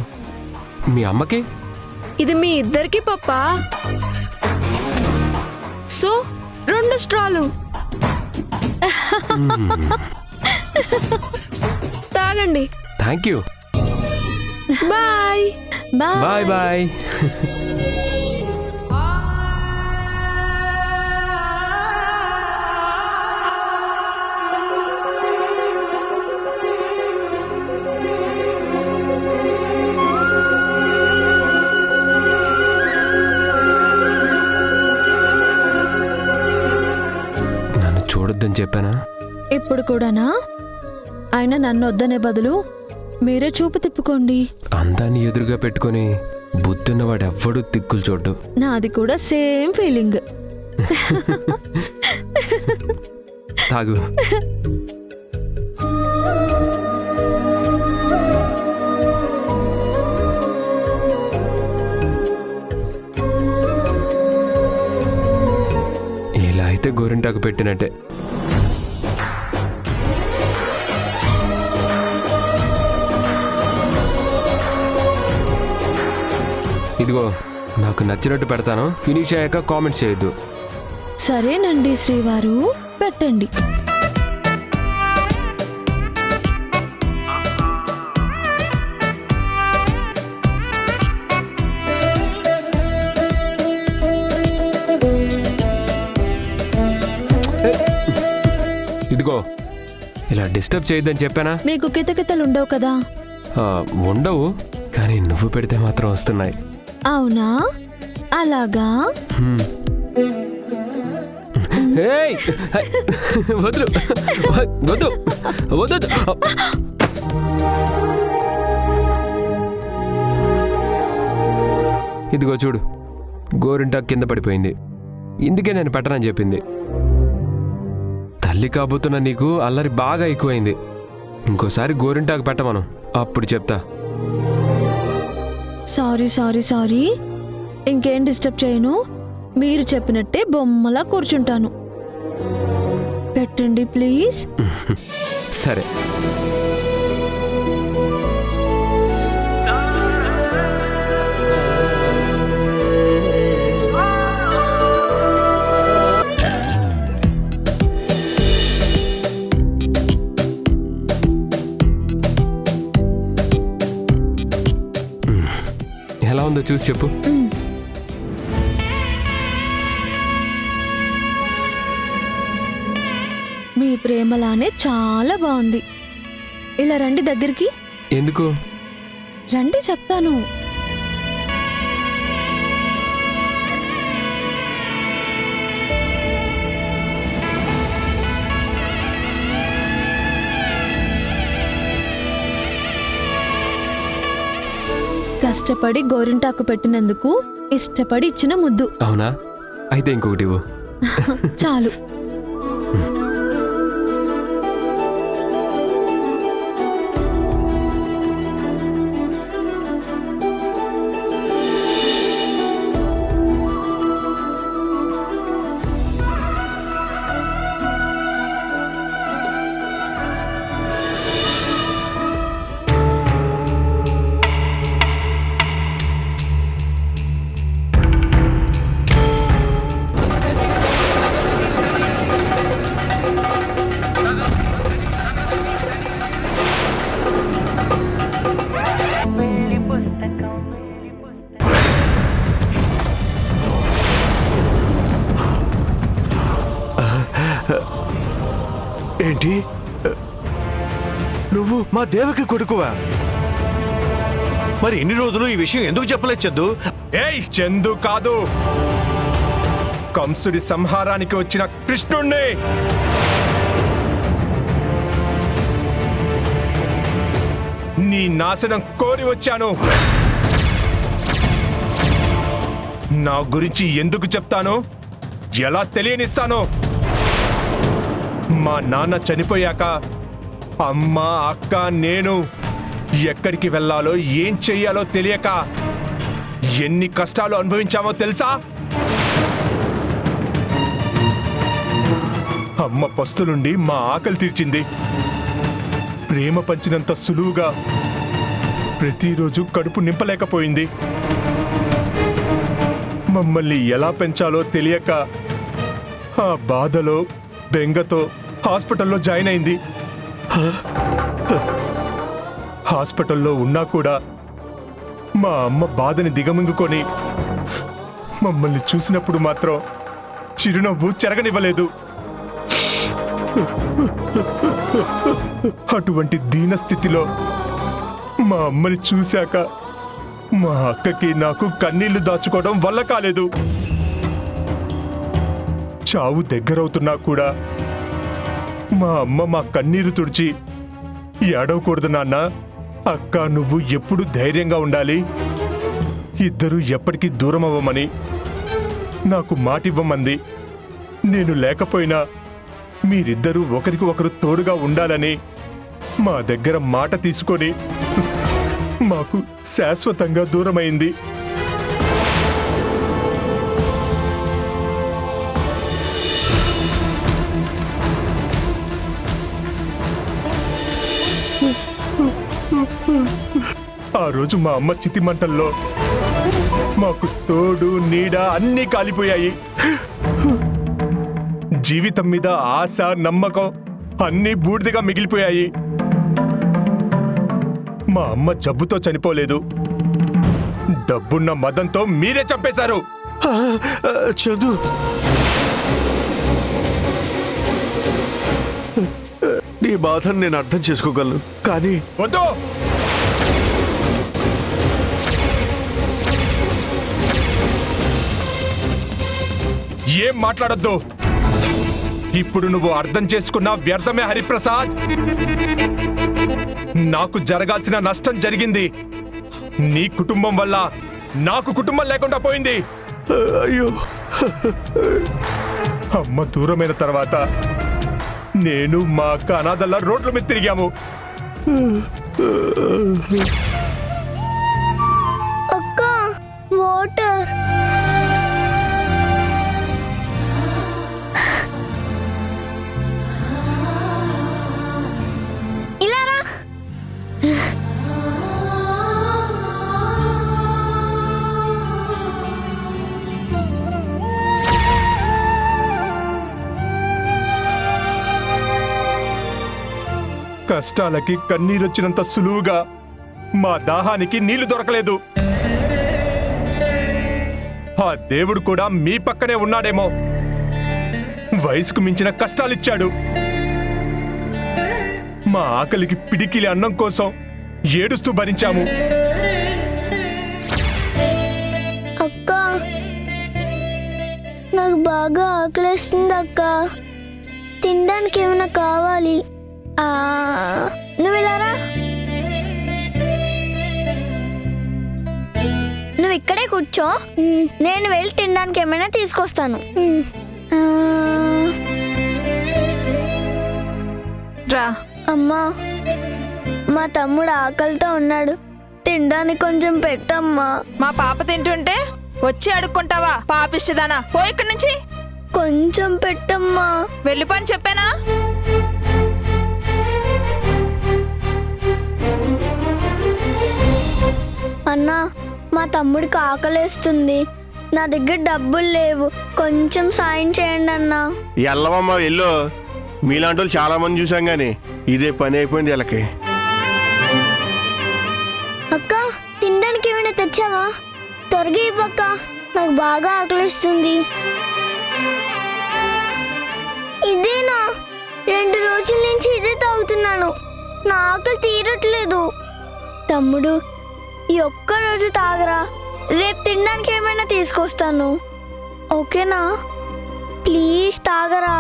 మీ అమ్మకి? ఇది మీ ఇద్దరికి పప్పా. సో 2 స్ట్రాలు తాగండి. Thank you. Bye. Bye bye. నన్ను చూడొద్దని చెప్పానా? ఇప్పుడు కూడానా? అయినా నన్ను వద్దనే బదులు మీరే చూపు తిప్పుకోండి. అందాన్ని ఎదురుగా పెట్టుకొని బుద్ధున్నవాడు ఎవ్వడూ తిక్కులు చూడ్డు. నాది కూడా సేమ్ ఫీలింగ్. తాగు. ఇలా అయితే గోరింటాకు పెట్టినట్టే. ఇదిగో, నాకు నచ్చినట్టు పెడతాను. ఫినిష్ అయ్యాక కామెంట్స్ చేయొద్దు. సరేనండి శ్రీవారు, పెట్టండి. ఇదిగో, ఇలా డిస్టర్బ్ చేయొద్దని చెప్పానా? మీకు కితకితలు ఉండవు కదా? ఉండవు, కానీ నువ్వు పెడితే మాత్రం వస్తున్నాయి. అవునా? అలాగా? ఏయ్! వద్దు వద్దు వద్దు. ఇదిగో చూడు, గోరింటాకు కింద పడిపోయింది. ఇందుకే నేను పెట్టనని చెప్పింది. తల్లి కాబోతున్న నీకు అల్లరి బాగా ఎక్కువైంది. ఇంకోసారి గోరింటాకు పెట్టమను, అప్పుడు చెప్తా. Sorry sorry sorry. ఇంకేం డిస్టర్బ్ చేయను. మీరు చెప్పినట్టే బొమ్మలా కూర్చుంటాను. పెట్టండి ప్లీజ్. సరే. ఎలా ఉందో చూసి చెప్పు. మీ ప్రేమలానే చాలా బాగుంది. ఇలా రండి దగ్గరికి. ఎందుకు? రండి చెప్తాను. కష్టపడి గోరింటాకు పెట్టినందుకు ఇష్టపడి ఇచ్చిన ముద్దు. అవునా? అయితే ఇంకొకటి ఇవ్వు. చాలు. ఏంటి? నువ్వు మా దేవకి కొడుకువా? మరి ఇన్ని రోజులు ఈ విషయం ఎందుకు చెప్పలేదు చందు? ఏయ్ చందు కాదు, కంసుడి సంహారానికి వచ్చిన కృష్ణుణ్ణి. నీ నాశనం కోరి వచ్చాను. నా గురించి ఎందుకు చెప్తాను, ఎలా తెలియనిస్తాను? మా నాన్న చనిపోయాక అమ్మ, అక్క, నేను ఎక్కడికి వెళ్ళాలో ఏం చెయ్యాలో తెలియక ఎన్ని కష్టాలు అనుభవించామో తెలుసా? అమ్మ పస్తులుండి మా ఆకలి తీర్చింది. ప్రేమ పంచినంత సులువుగా ప్రతిరోజు కడుపు నింపలేకపోయింది. మమ్మల్ని ఎలా పెంచాలో తెలియక ఆ బాధలో బెంగతో హాస్పిటల్లో జాయిన్ అయింది. హాస్పిటల్లో ఉన్నా కూడా మా అమ్మ బాధని దిగమింగుకొని మమ్మల్ని చూసినప్పుడు మాత్రం చిరునవ్వు చెరగనివ్వలేదు. అటువంటి దీన స్థితిలో మా అమ్మని చూశాక మా అక్కకి నాకు కన్నీళ్లు దాచుకోవడం వల్ల కాలేదు. చావు దగ్గరవుతున్నా కూడా మా అమ్మ మా కన్నీరు తుడిచి, ఏడవకూడదు నాన్న, అక్క నువ్వు ఎప్పుడు ధైర్యంగా ఉండాలి, ఇద్దరు ఎప్పటికీ దూరం అవ్వమని నాకు మాటివ్వమంది. నేను లేకపోయినా మీరిద్దరూ ఒకరికి ఒకరు తోడుగా ఉండాలని మా దగ్గర మాట తీసుకొని మాకు శాశ్వతంగా దూరమైంది. ఆ రోజు మా అమ్మ చితిమంటల్లో మాకు తోడు నీడ అన్నీ కాలిపోయాయి. జీవితం మీద ఆశ, నమ్మకం అన్నీ బూడిదగా మిగిలిపోయాయి. మా అమ్మ జబ్బుతో చనిపోలేదు, డబ్బున్న మదంతో మీరే చంపేశారు. చందు, నీ బాధను నేను అర్థం చేసుకోగలను, కానీ వద్దు. ఏం మాట్లాడొద్దు. ఇప్పుడు నువ్వు అర్థం చేసుకున్న వ్యర్థమే హరిప్రసాద్. నాకు జరగాల్సిన నష్టం జరిగింది. నీ కుటుంబం వల్ల నాకు కుటుంబం లేకుండా పోయింది. అయ్యో, అమ్మ దూరమైన తర్వాత నేను మా అక్క అనాథల్లా రోడ్ల మీద తిరిగాము. అక్క, వాటర్. ఇలా రా. కష్టాలకి కన్నీరొచ్చినంత సులువుగా మా దాహానికి నీళ్లు దొరకలేదు. ఆ దేవుడు కూడా మీ పక్కనే ఉన్నాడేమో. వయసుకు మించిన కష్టాలిచ్చాడు. మా ఆకలికి పిడికిలి అన్నం కోసం ఏడుస్తూ భరించాము. అక్క, నాకు బాగా ఆకలిస్తుంది అక్క. తినడానికి ఏమైనా కావాలి. నువ్వు ఇలా రా. నువ్వు ఇక్కడే కూర్చో, నేను వెళ్ళి తినడానికి ఏమైనా తీసుకొస్తాను. రా. అమ్మా, మా తమ్ముడు ఆకలితో ఉన్నాడు, తినడానికి కొంచెం పెట్టమ్మా. మా పాప తింటుంటే వచ్చి అడుక్కుంటావా? పాపిష్టదానా, పో ఇక్కడి నుంచి. కొంచెం పెట్టమ్మా. వెళ్ళిపోని చెప్పానా? అన్నా, మా తమ్ముడికి ఆకలేస్తుంది, నా దగ్గర డబ్బులు లేవు, కొంచెం సాయం చేయండి అన్నా. ఎల్లవమ్మా వెళ్ళు, మీలాంటి వాళ్ళు చాలా మంది చూసాం గాని ఇదే పని అయిపోయింది వీళ్ళకి. అక్క, తినడానికి ఏమైనా తెచ్చావా? త్వరగా ఇవ్వక్క, నాకు బాగా ఆకలిస్తుంది. ఇదేనా 2 రోజుల తాగుతున్నాను. నా ఆకలి తీరట్లేదు. తమ్ముడు, ఈ ఒక్క రోజు తాగరా, రేపు తినడానికి ఏమైనా తీసుకొస్తాను. ఓకేనా? ప్లీజ్ తాగరా.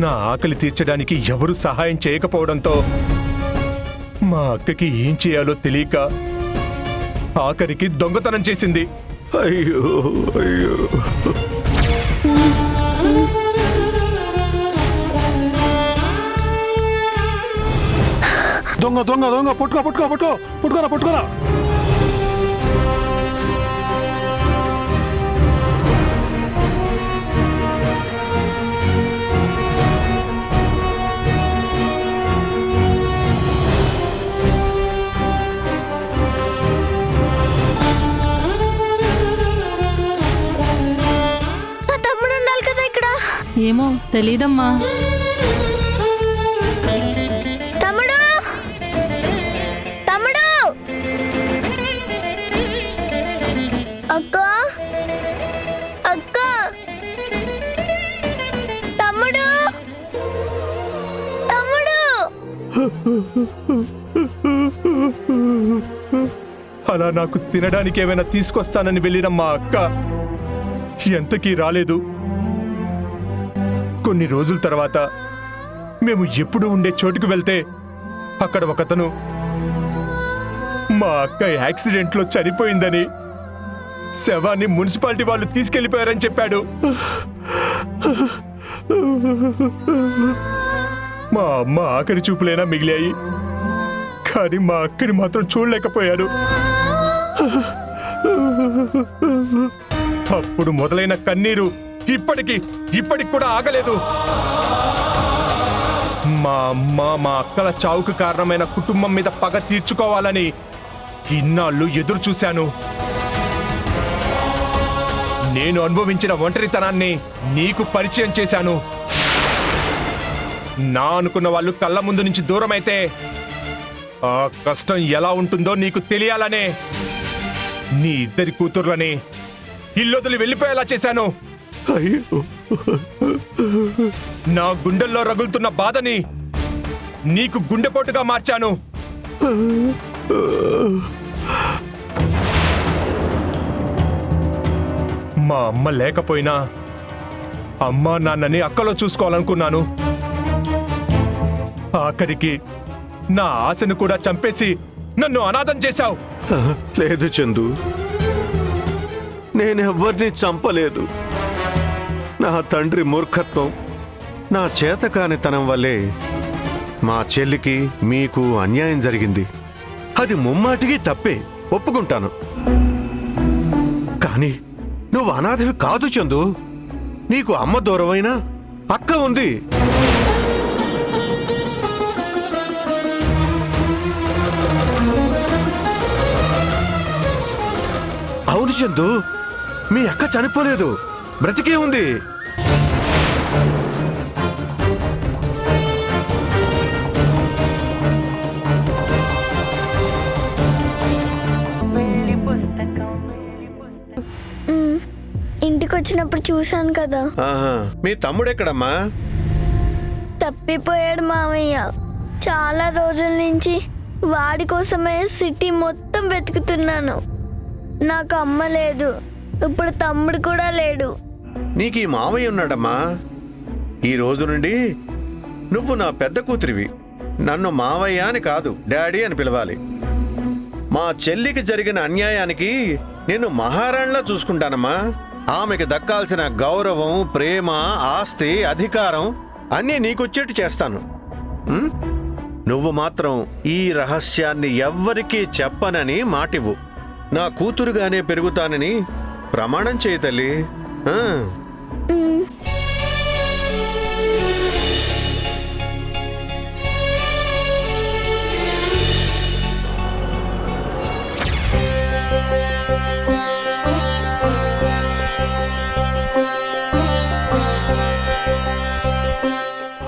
నా ఆకలి తీర్చడానికి ఎవరు సహాయం చేయకపోవడంతో మా అక్కకి ఏం చేయాలో తెలియక ఆఖరికి దొంగతనం చేసింది. అయ్యో అయ్యో. దొంగ దొంగ దొంగ పుట్టుకోరా. నా తమ్ముడు ఉండాలి కదా ఇక్కడ. ఏమో తెలీదమ్మా. తమ్ముడు, తమ్ముడు, అక్క, అక్క, తమ్ముడు, తమ్ముడు. అలా నాకు తినడానికి ఏమైనా తీసుకొస్తానని వెళ్ళిన మా అక్క ఎంతకీ రాలేదు. కొన్ని రోజుల తర్వాత మేము ఎప్పుడు ఉండే చోటుకు వెళ్తే అక్కడ ఒకతను మా అక్క యాక్సిడెంట్లో చనిపోయిందని, శవాన్ని మున్సిపాలిటీ వాళ్ళు తీసుకెళ్లిపోయారని చెప్పాడు. మా అమ్మ ఆఖరి చూపులైనా మిగిలాయి, కానీ మా అక్కని మాత్రం చూడలేకపోయాడు. అప్పుడు మొదలైన కన్నీరు ఇప్పటికి కూడా ఆగలేదు. మా అమ్మ మా అక్కల చావుకు కారణమైన కుటుంబం మీద పగ తీర్చుకోవాలని ఇన్నాళ్ళు ఎదురు చూశాను. నేను అనుభవించిన ఒంటరితనాన్ని నీకు పరిచయం చేశాను. నా అనుకున్న వాళ్ళు కళ్ళ ముందు నుంచి దూరం అయితే ఆ కష్టం ఎలా ఉంటుందో నీకు తెలియాలనే నీ ఇద్దరి కూతుర్లని ఇల్లొదిలి వెళ్ళిపోయేలా చేశాను. అయ్యో. నా గుండెల్లో రగులుతున్న బాధని నీకు గుండెపోటుగా మార్చాను. మా అమ్మ లేకపోయినా అమ్మా నాన్నని అక్కలో చూసుకోవాలనుకున్నాను. ఆఖరికి నా ఆశను కూడా చంపేసి నన్ను అనాథం చేశావు. లేదు చందు, నేనెవ్వరిని చంపలేదు. నా తండ్రి మూర్ఖత్వం, నా చేతకానితనం వల్లే మా చెల్లికి మీకు అన్యాయం జరిగింది. అది ముమ్మాటికి తప్పే, ఒప్పుకుంటాను. కానీ నువ్వు అనాథవి కాదు చందు. నీకు అమ్మ దూరమైనా అక్క ఉంది. అవును చందు, మీ అక్క చనిపోలేదు, బ్రతికే ఉంది. ఇంటికి వచ్చినప్పుడు చూశాను కదా. ఆహా, మీ తమ్ముడెక్కడమ్మా? తప్పిపోయాడు మామయ్య. చాలా రోజుల నుంచి వాడి కోసమే సిటీ మొత్తం వెతుకుతున్నాను. నాకు అమ్మ లేదు, ఇప్పుడు తమ్ముడు కూడా లేడు. నీకు ఈ మావయ్య ఉన్నాడమ్మా. ఈ రోజు నుండి నువ్వు నా పెద్ద కూతురివి. నన్ను మావయ్య అని కాదు, డాడీ అని పిలవాలి. మా చెల్లికి జరిగిన అన్యాయానికి నేను మహారాణిలా చూసుకుంటానమ్మా. ఆమెకి దక్కాల్సిన గౌరవం, ప్రేమ, ఆస్తి, అధికారం అన్నీ నీకొచ్చేట్టు చేస్తాను. నువ్వు మాత్రం ఈ రహస్యాన్ని ఎవ్వరికీ చెప్పనని మాటివ్వు. నా కూతురుగానే పెరుగుతానని ప్రమాణం చేయి తల్లి.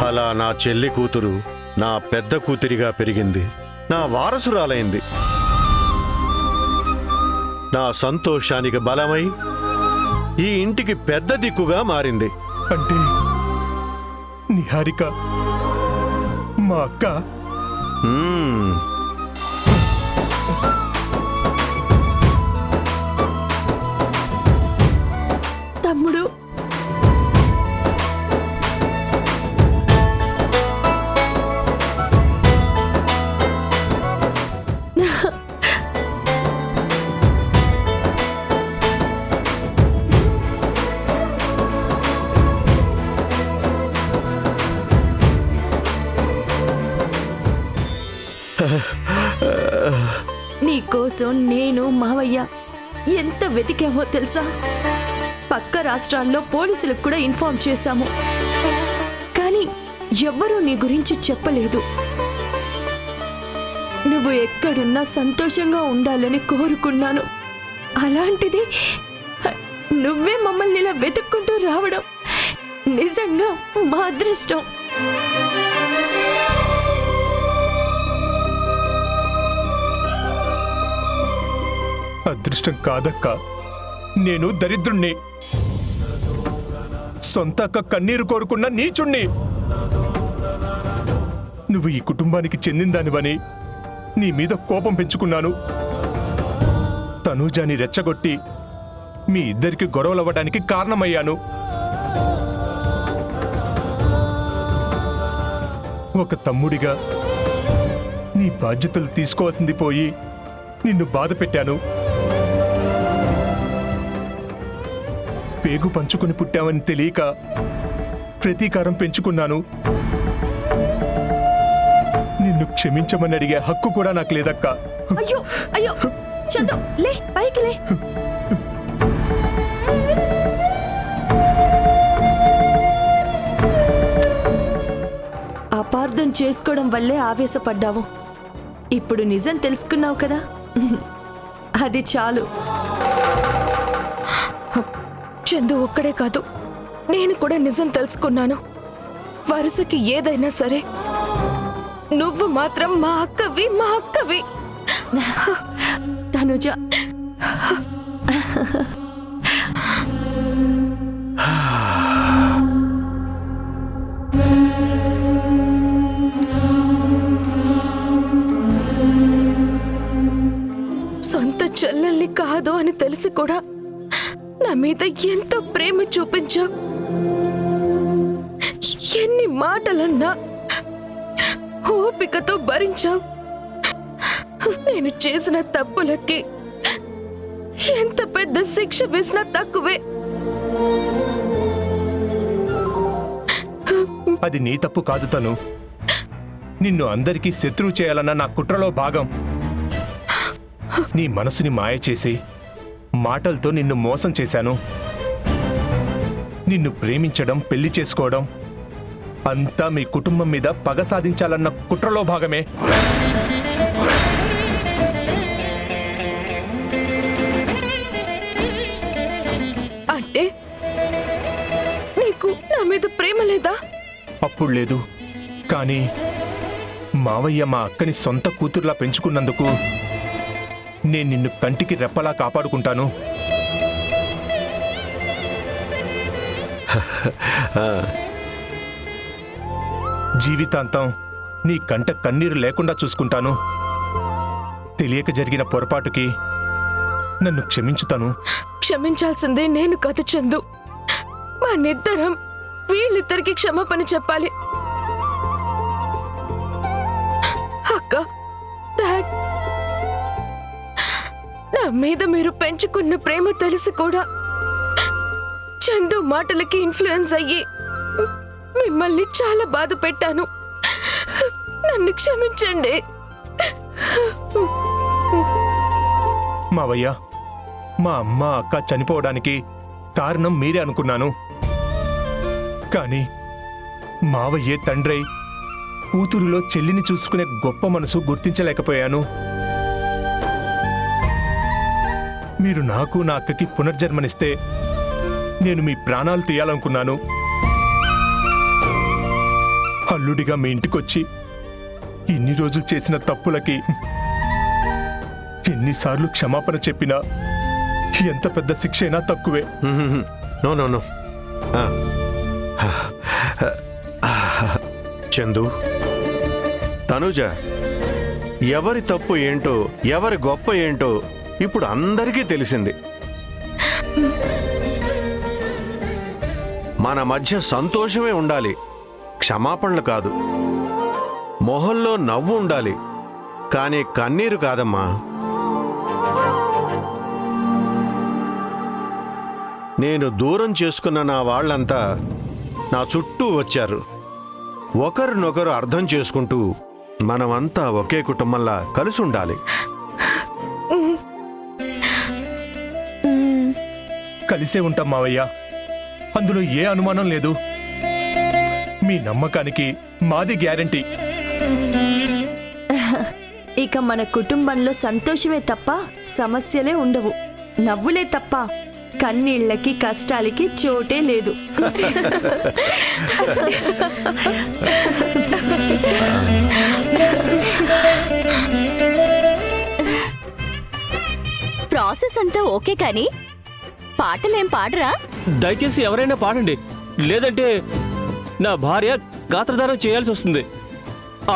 అలా నా చెల్లి కూతురు నా పెద్ద కూతురిగా పెరిగింది, నా వారసురాలైంది. నా సంతోషానికి బలమై ఈ ఇంటికి పెద్ద దిక్కుగా మారింది. అంటే నిహారిక మా అక్క. మ్మ్. తమ్ముడు, నీకోసం నేను మావయ్య ఎంత వెతికామో తెలుసా? పక్క రాష్ట్రాల్లో పోలీసులకు కూడా ఇన్ఫార్మ్ చేశాము, కానీ ఎవ్వరూ నీ గురించి చెప్పలేదు. నువ్వు ఎక్కడున్నా సంతోషంగా ఉండాలని కోరుకున్నాను. అలాంటిది నువ్వే మమ్మల్ని ఇలా వెతుక్కుంటూ రావడం నిజంగా మా అదృష్టం. అదృష్టం కాదక్క, నేను దరిద్రుణ్ణి, సొంత అక్క కన్నీరు కోరుకున్న నీచుణ్ణి. నువ్వు ఈ కుటుంబానికి చెందిందానివని నీ మీద కోపం పెంచుకున్నాను. తనూజాని రెచ్చగొట్టి మీ ఇద్దరికి గొడవలవ్వడానికి కారణమయ్యాను. ఒక తమ్ముడిగా నీ బాధ్యతలు తీసుకోవాల్సింది పోయి నిన్ను బాధ పెట్టాను. పేగు పంచుకుని పుట్టామని తెలియక ప్రతీకారం పెంచుకున్నాను. నిన్ను క్షమించమని అడిగే హక్కు కూడా నాకు లేదక్క. అయ్యో అయ్యో చందు, లే పైకి లే. అపార్థం చేసుకోవడం వల్లే ఆవేశపడ్డావు. ఇప్పుడు నిజం తెలుసుకున్నావు కదా, అది చాలు. చందు ఒక్కడే కాదు, నేను కూడా నిజం తెలుసుకున్నాను. వరుసకి ఏదైనా సరే నువ్వు మాత్రం మా అక్కవి, మా అక్కవి. తనుజ, సొంత చెల్లెల్ని కాదు అని తెలిసి కూడా నా మీద ఎంతో ప్రేమ చూపించావు. ఎన్ని మాటలన్నా ఓపికతో భరించావు. నేను చేసిన తప్పులకి ఎంత పెద్ద శిక్ష వేసినా తక్కువే. అది నీ తప్పు కాదు తను. నిన్ను అందరికీ శత్రువు చేయాలన్న నా కుట్రలో భాగం. నీ మనసుని మాయ చేసి మాటలతో నిన్ను మోసం చేశాను. నిన్ను ప్రేమించడం, పెళ్లి చేసుకోవడం అంతా మీ కుటుంబం మీద పగ సాధించాలన్న కుట్రలో భాగమే. అంటే నీకు నా మీద ప్రేమ లేదా? అప్పుడు లేదు, కానీ మావయ్య మా అక్కని సొంత కూతుర్లా పెంచుకున్నందుకు నేను నిన్ను కంటికి రెప్పలా కాపాడుకుంటాను. జీవితాంతం నీ కంట కన్నీరు లేకుండా చూసుకుంటాను. తెలియక జరిగిన పొరపాటుకి నన్ను క్షమించుతాను. క్షమించాల్సిందే నేను కాదు చందు, మనిద్దరం వీళ్ళిద్దరికి క్షమాపణ చెప్పాలి. అక్క, డాడ్, నా మీద మీరు పెంచుకున్న ప్రేమ తెలిసి కూడా చందు మాటలకి ఇన్ఫ్లుయెన్స్ అయ్యి మిమ్మల్ని చాలా బాధ పెట్టాను. నన్ను క్షమించండి. మావయ్య, మా అమ్మ అక్క చనిపోవడానికి కారణం మీరే అనుకున్నాను. కానీ మావయ్యే తండ్రై కూతురులో చెల్లిని చూసుకునే గొప్ప మనసు గుర్తించలేకపోయాను. మీరు నాకు నా అక్కకి పునర్జన్మనిస్తే నేను మీ ప్రాణాలు తీయాలనుకున్నాను. అల్లుడిగా మీ ఇంటికొచ్చి ఇన్ని రోజులు చేసిన తప్పులకి ఎన్నిసార్లు క్షమాపణ చెప్పినా ఎంత పెద్ద శిక్ష అయినా తక్కువే. No no no Chandu, Tanuja, ఎవరి తప్పు ఏంటో ఎవరి గొప్ప ఏంటో ఇప్పుడు అందరికీ తెలిసింది. మన మధ్య సంతోషమే ఉండాలి, క్షమాపణలు కాదు. మొహంలో నవ్వు ఉండాలి, కానీ కన్నీరు కాదమ్మా. నేను దూరం చేసుకున్న నా వాళ్ళంతా నా చుట్టూ వచ్చారు. ఒకరినొకరు అర్థం చేసుకుంటూ మనమంతా ఒకే కుటుంబంలా కలిసి ఉండాలి. కలిసే ఉంటాం మావయ్య, అందులో ఏ అనుమానం లేదు. మీ నమ్మకానికి మాది గ్యారంటీ. ఇక మన కుటుంబంలో సంతోషమే తప్ప సమస్యలే ఉండవు, నవ్వులే తప్ప కన్నీళ్ళకి కష్టాలకి చోటే లేదు. ప్రాసెస్ అంతా ఓకే కానీ పాటలేం పాడరా? దయచేసి ఎవరైనా పాడండి, లేదంటే నా భార్య గాత్రదానం చేయాల్సి వస్తుంది.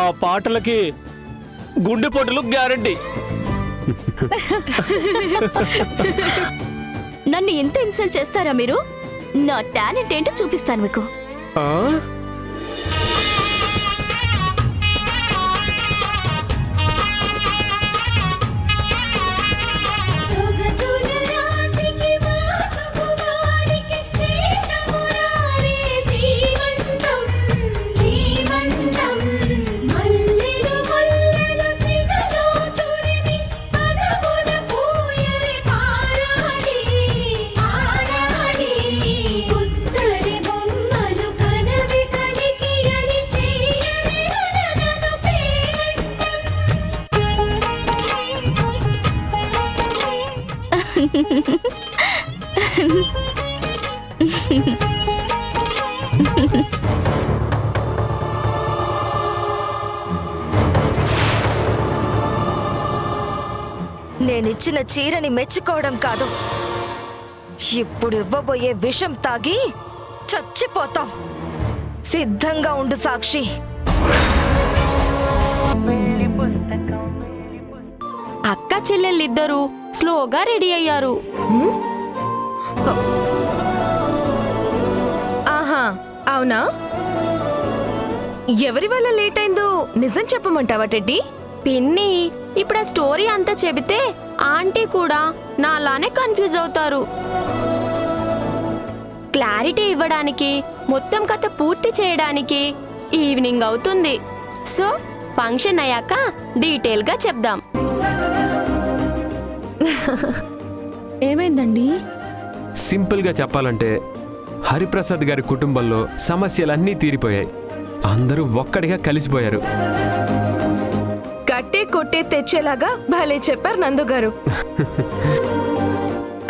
ఆ పాటలకి గుండెపోటులు గ్యారంటీ. నన్ను ఇంత ఇన్సల్ట్ చేస్తారా మీరు? నా టాలెంట్ ఏంటో చూపిస్తాను మీకు. నేనిచ్చిన చీరని మెచ్చుకోవడం కాదు, ఇప్పుడు ఇవ్వబోయే విషం తాగి చచ్చిపోతాం. సిద్ధంగా ఉండు సాక్షి. అక్క చెల్లెళ్ళిద్దరూ స్లోగా రెడీ అయ్యారు. ఆహా, అవునా? ఎవరి వల్ల లేట్ అయిందో నిజం చెప్పమంటావా టెడ్డీ? పిన్ని, ఇప్పుడు ఆ స్టోరీ అంతా చెబితే ఆంటీ కూడా నాలానే కన్ఫ్యూజ్ అవుతారు. క్లారిటీ ఇవ్వడానికి, మొత్తం కథ పూర్తి చేయడానికి ఈవినింగ్ అవుతుంది. సో ఫంక్షన్ అయ్యాక డీటెయిల్ గా చెప్దాం. ఏమైందండి? సింపుల్గా చెప్పాలంటే హరిప్రసాద్ గారి కుటుంబంలో సమస్యలన్నీ తీరిపోయాయి. అందరూ ఒక్కడిగా కలిసిపోయారు. కట్టే కొట్టే తెచ్చేలాగా భలే చెప్పారు నందు గారు.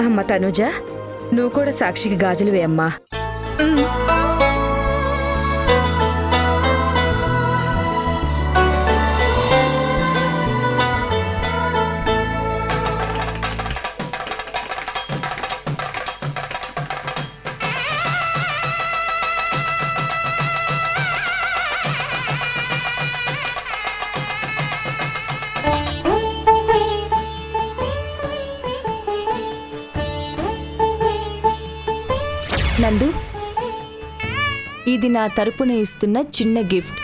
అమ్మ తనుజ, నువ్వు కూడా సాక్షికి గాజులు వేయమ్మా. నందు, ఇది నా తరపున ఇస్తున్న చిన్న గిఫ్ట్.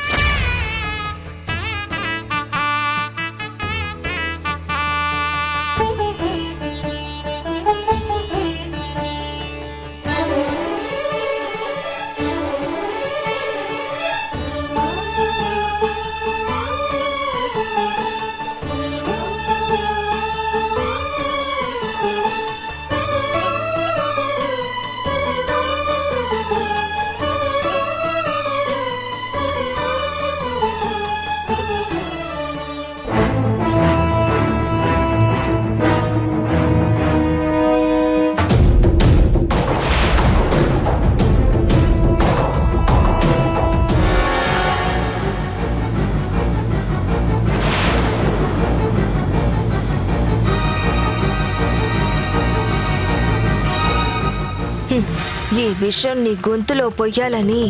ఈ విషయం నీ గొంతులో పొయ్యాలని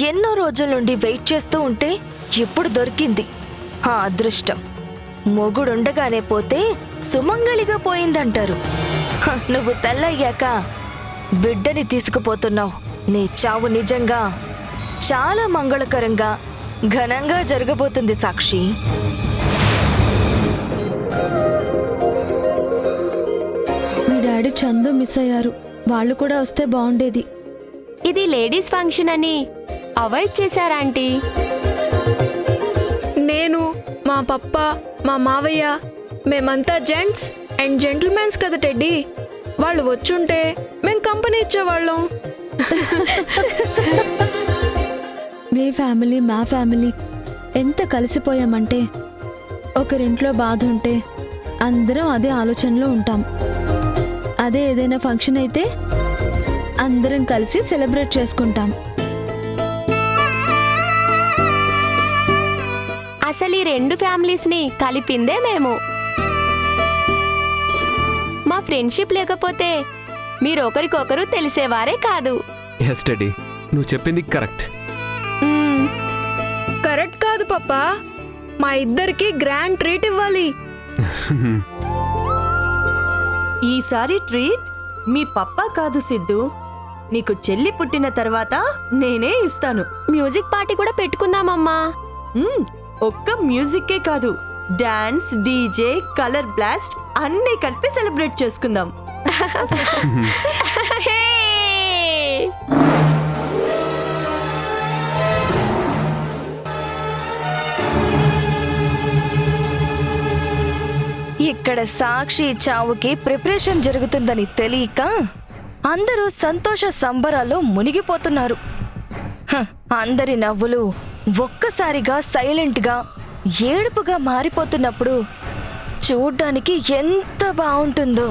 ఎన్నో రోజుల నుండి వెయిట్ చేస్తూ ఉంటే ఇప్పుడు దొరికింది ఆ అదృష్టం. మొగుడుండగానే పోతే సుమంగళిగా పోయిందంటారు. నువ్వు తెల్లయ్యాక బిడ్డని తీసుకుపోతున్నావు. నీ చావు నిజంగా చాలా మంగళకరంగా ఘనంగా జరగబోతుంది సాక్షి. మీ డాడీ చందు మిస్ అయ్యారు. వాళ్ళు కూడా వస్తే బాగుండేది. ఇది లేడీస్ ఫంక్షన్ అని అవాయిడ్ చేశారా ఆంటీ? నేను, మా పప్ప, మా మావయ్య, మేమంతా జెంట్స్ అండ్ జెంటిల్మెన్స్ కదా టెడ్డీ. వాళ్ళు వచ్చుంటే మేం కంపెనీ ఇచ్చేవాళ్ళం. మీ ఫ్యామిలీ మా ఫ్యామిలీ ఎంత కలిసిపోయామంటే ఒకరింట్లో బాధ ఉంటే అందరం అదే ఆలోచనలో ఉంటాం. అదే ఏదైనా ఫంక్షన్ అయితే అందరం కలిసి సెలబ్రేట్ చేసుకుంటాం. అసలు ఈ రెండు ఫ్యామిలీస్ని కలిపిందే మేము. మా ఫ్రెండ్షిప్ లేకపోతే మీరు ఒకరికొకరు తెలిసేవారే కాదు. ఎస్ డాడీ, నువ్వు చెప్పింది కరెక్ట్. కరెక్ట్ కాదు పప్పా, మా ఇద్దరికి గ్రాండ్ ట్రీట్ ఇవ్వాలి. ఈసారి ట్రీట్ మీ పప్పా కాదు సిద్ధు, నీకు చెల్లి పుట్టిన తర్వాత నేనే ఇస్తాను. మ్యూజిక్ పార్టీ కూడా పెట్టుకుందామమ్మా. ఒక్క మ్యూజిక్కే కాదు, డాన్స్, డీజే, కలర్ బ్లాస్ట్ అన్నీ కలిపి సెలబ్రేట్ చేసుకుందాం. ఇక్కడ సాక్షి చావుకి ప్రిపరేషన్ జరుగుతుందని తెలియక అందరూ సంతోష సంబరాల్లో మునిగిపోతున్నారు. అందరి నవ్వులు ఒక్కసారిగా సైలెంట్గా ఏడుపుగా మారిపోతున్నప్పుడు చూడ్డానికి ఎంత బాగుంటుందో.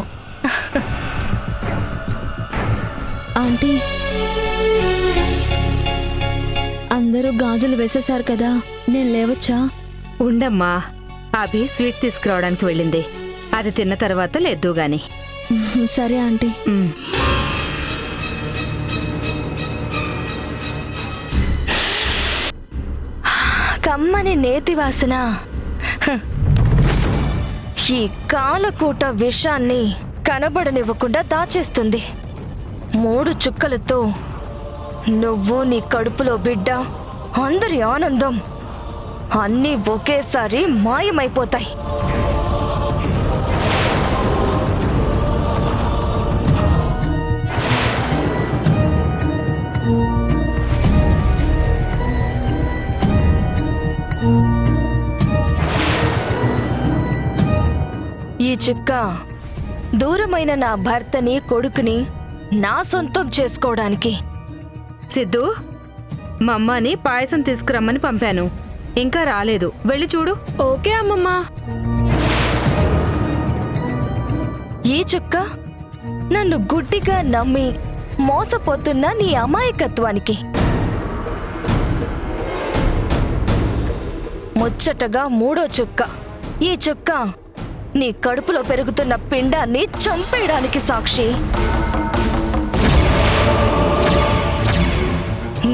ఆంటీ, అందరూ గాజులు వేసేశారు కదా, నేను లేవచ్చా? ఉండమ్మా, అభి స్వీట్ తీసుకురావడానికి వెళ్ళింది. అది తిన్న తర్వాత లేదు గాని. సరే ఆంటీ. కమ్మని నేతి వాసన ఈ కాలకూట విషాన్ని కనబడనివ్వకుండా దాచేస్తుంది. 3 చుక్కలతో నువ్వు, నీ కడుపులో బిడ్డ, అందరి ఆనందం అన్నీ ఒకేసారి మాయమైపోతాయి. ఈ చుక్క దూరమైన నా భర్తని, కొడుకుని నా సొంతం చేసుకోవడానికి. సిద్ధు, మా అమ్మని పాయసం తీసుకురమ్మని పంపాను, ఇంకా రాలేదు. వెళ్ళి చూడు. ఓకే అమ్మమ్మా. ఈ చుక్క నన్ను గుడ్డిగా నమ్మి మోసపోతున్న నీ అమాయకత్వానికి. ముచ్చటగా 3వ చుక్క. ఈ చుక్క నీ కడుపులో పెరుగుతున్న పిండాన్ని చంపేయడానికి సాక్షి.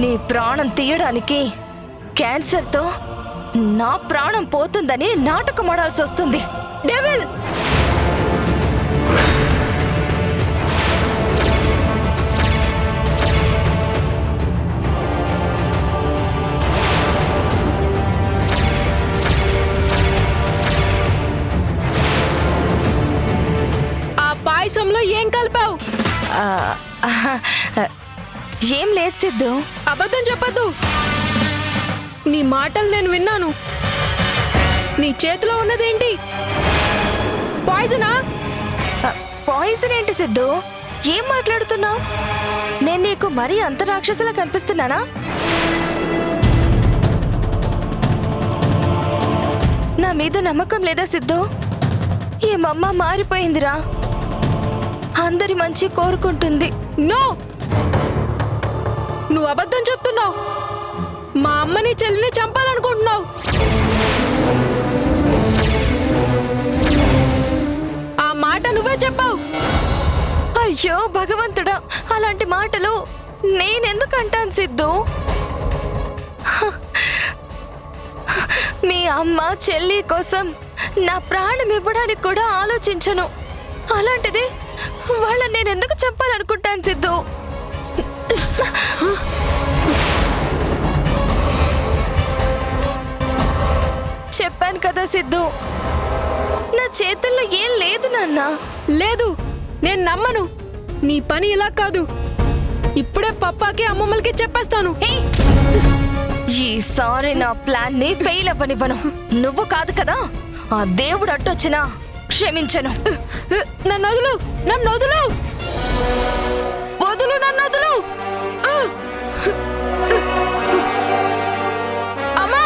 నీ ప్రాణం తీయడానికి క్యాన్సర్తో నా ప్రాణం పోతుందని నాటకమాడాల్సి వస్తుంది. డెవిల్! పాయసంలో ఏం కలిపావు? ఏం లేదు సిద్ధు. అబద్ధం చెప్పద్దు. నీ మాటలు నేను విన్నాను. నీ చేతిలో ఉన్నదేంటి? పాయిజనా? పాయిజన్ ఏంటి సిద్ధు? ఏం మాట్లాడుతున్నావు? నేను నీకు మరీ అంత రాక్షసులా కనిపిస్తున్నానా? నా మీద నమ్మకం లేదా సిద్ధు? ఈ మమ్మ మారిపోయిందిరా. అందరి మంచి కోరుకుంటుంది. నో, నువ్వు అబద్ధం చెప్తున్నావు. మా అమ్మని, చెల్లిని చంపాలనుకుంటున్నావు. ఆ మాట నువ్వే చెప్పావు. అయ్యో భగవంతుడా, అలాంటి మాటలు నేనెందుకు అంటాను సిద్ధు? మీ అమ్మ చెల్లి కోసం నా ప్రాణం ఇవ్వడానికి కూడా ఆలోచించను. అలాంటిది వాళ్ళని నేను ఎందుకు చంపాలనుకుంటాను సిద్ధు? చెప్పాను కదా సిద్ధు, నా చేతుల్లో ఏం లేదు నాన్న. లేదు, నేను నమ్మను. నీ పని ఇలా కాదు. ఇప్పుడే పప్పాకి అమ్మమ్మలకి చెప్పేస్తాను. ఈసారి నా ప్లాన్ ని ఫెయిల్ అవ్వనివ్వను. నువ్వు కాదు కదా, ఆ దేవుడు అట్టొచ్చినా క్షమించను. నన్ను వదులు, నన్ను వదులు, వదులు, నన్ను వదులు. అమ్మా!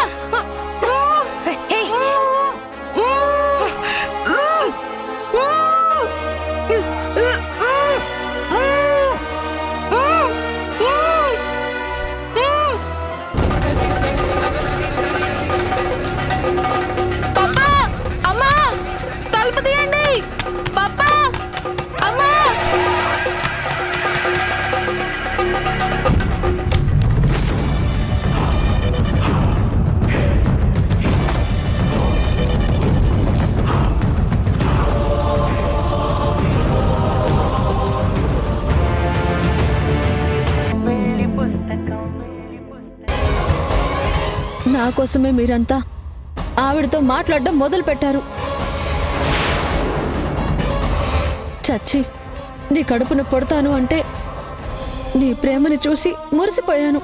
నా కోసమే మీరంతా ఆవిడతో మాట్లాడడం మొదలు పెట్టారు. చచ్చి నీ కడుపున పొడతాను అంటే నీ ప్రేమని చూసి మురిసిపోయాను.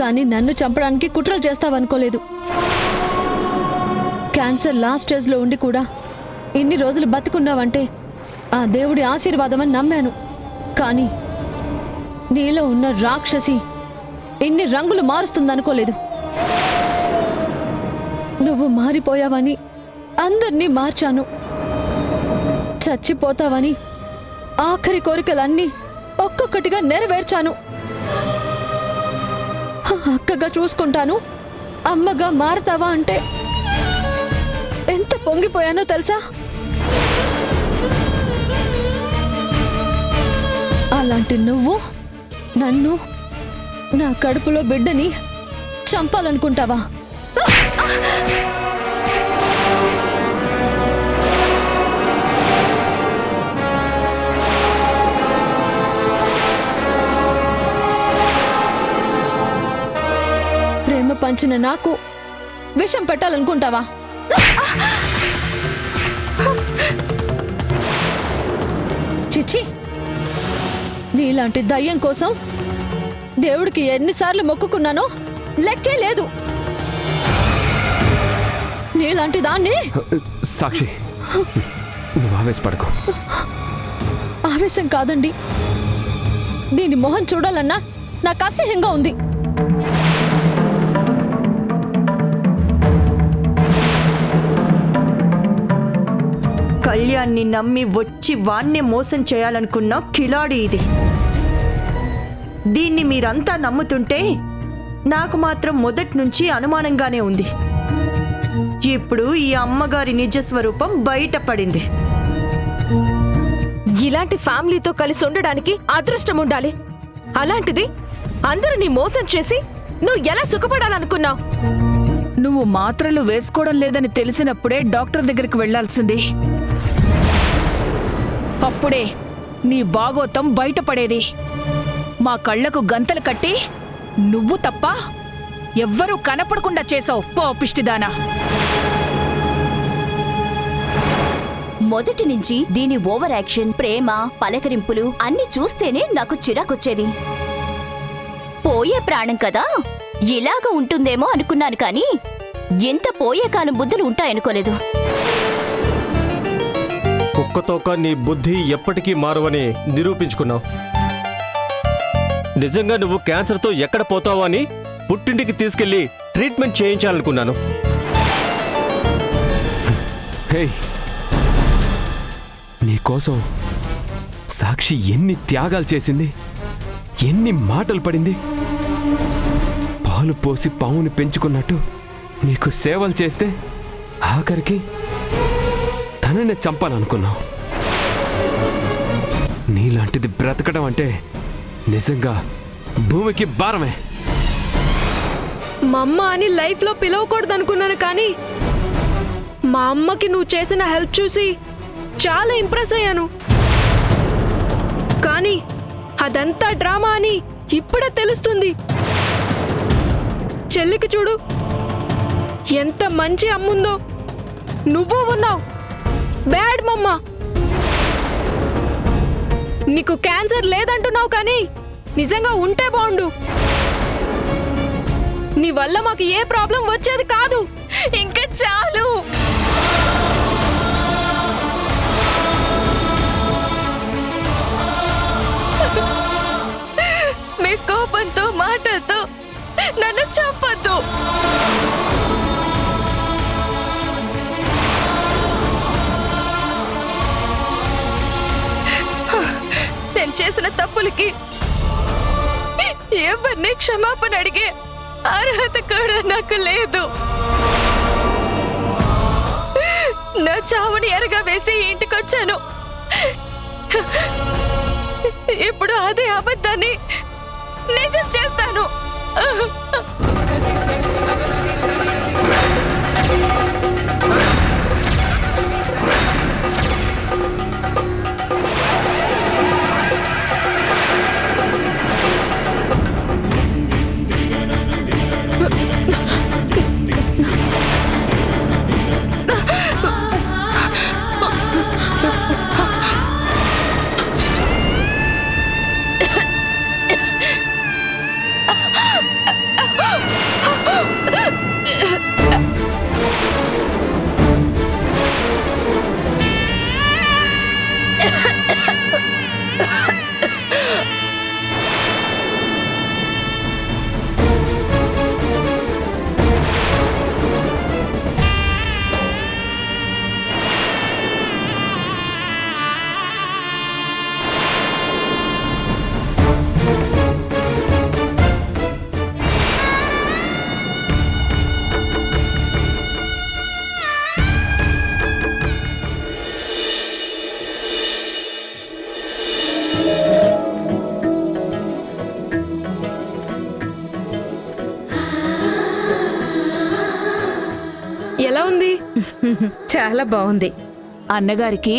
కానీ నన్ను చంపడానికి కుట్రలు చేస్తావనుకోలేదు. క్యాన్సర్ లాస్ట్ స్టేజ్లో ఉండి కూడా ఇన్ని రోజులు బతుకున్నావంటే ఆ దేవుడి ఆశీర్వాదమని నమ్మాను. కానీ నీలో ఉన్న రాక్షసి ఇన్ని రంగులు మారుస్తుందనుకోలేదు. నువ్వు మారిపోయావని అందర్నీ మార్చాను. చచ్చిపోతావని ఆఖరి కోరికలన్నీ ఒక్కొక్కటిగా నెరవేర్చాను. అక్కగా చూసుకుంటాను, అమ్మగా మారతావా అంటే ఎంత పొంగిపోయానో తెలుసా? అలాంటి నువ్వు నన్ను, నా కడుపులో బిడ్డని చంపాలనుకుంటావా? ప్రేమ పంచిన నాకు విషం పెట్టాలనుకుంటావా? చిచ్చి, నీలాంటి దయ్యం కోసం దేవుడికి ఎన్నిసార్లు మొక్కుకున్నానో లెక్కే లేదు. నీలాంటి దాన్ని. సాక్షి, నువ్వు ఆవేశపడకు. ఆవేశం కాదండి, దీని మొహం చూడాలన్నా నాకు అసహ్యంగా ఉంది. కళ్యాణ్ని నమ్మి వచ్చి వాణ్ణే మోసం చేయాలనుకున్న కిలాడి ఇది. దీన్ని మీరంతా నమ్ముతుంటే నాకు మాత్రం మొదటి నుంచి అనుమానంగానే ఉంది. ఇప్పుడు ఈ అమ్మగారి నిజస్వరూపం బయటపడింది. ఇలాంటి ఫ్యామిలీతో కలిసి ఉండడానికి అదృష్టం ఉండాలి. అలాంటిది అందరినీ మోసం చేసి నువ్వు ఎలా సుఖపడాలనుకున్నావు? నువ్వు మాత్రలు వేసుకోవడం లేదని తెలిసినప్పుడే డాక్టర్ దగ్గరికి వెళ్లాల్సింది. అప్పుడే నీ బాగోతం బయటపడేది. మా కళ్లకు గంతలు కట్టి నువ్వు తప్ప ఎవ్వరూ కనపడకుండా చేసావు పాపిష్టిదానా. మొదటి నుంచి దీని ఓవర్ యాక్షన్, ప్రేమ, పలకరింపులు అన్ని చూస్తేనే నాకు చిరాకొచ్చేది. పోయే ప్రాణం కదా, ఇలాగ ఉంటుందేమో అనుకున్నాను, కానీ ఎంత పోయే కాలం బుద్ధులు ఉంటాయనుకోలేదు. కుక్కతోక నీ బుద్ధి ఎప్పటికీ మారువని నిరూపించుకున్నావు. నిజంగా నువ్వు క్యాన్సర్తో ఎక్కడ పోతావో అని పుట్టింటికి తీసుకెళ్లి ట్రీట్మెంట్ చేయించాలనుకున్నాను. హే, నీకోసం సాక్షి ఎన్ని త్యాగాలు చేసింది, ఎన్ని మాటలు పడింది. పాలు పోసి పావుని పెంచుకున్నట్టు నీకు సేవలు చేస్తే ఆఖరికి తనని చంపాలనుకున్నావు. నీలాంటిది బ్రతకడం అంటే నిజంగా భూమికి భారమే. మా అమ్మ అని లైఫ్లో పిలవకూడదు అనుకున్నాను, కానీ మా అమ్మకి నువ్వు చేసిన హెల్ప్ చూసి చాలా ఇంప్రెస్ అయ్యాను. కానీ అదంతా డ్రామా అని ఇప్పుడే తెలుస్తుంది. చెల్లికి చూడు ఎంత మంచి అమ్ముందో, నువ్వు ఉన్నావు బ్యాడ్ మమ్మ. నీకు క్యాన్సర్ లేదంటున్నావు, కానీ నిజంగా ఉంటే బాగుండు. నీ వల్ల మాకు ఏ ప్రాబ్లం వచ్చేది కాదు. ఇంకా చాలు. మీ కోపంతో మాటలతో నన్ను చంపొద్దు. నేను చేసిన తప్పులకి ఎవరిని క్షమాపణ అడిగే అర్హత కూడా నాకు లేదు. నా చావుని ఎరగా వేసి ఇంటికొచ్చాను. ఇప్పుడు అదే అబద్ధాన్ని నిజం చేస్తాను. ఎలా ఉంది? చాలా బాగుంది. అన్నగారికి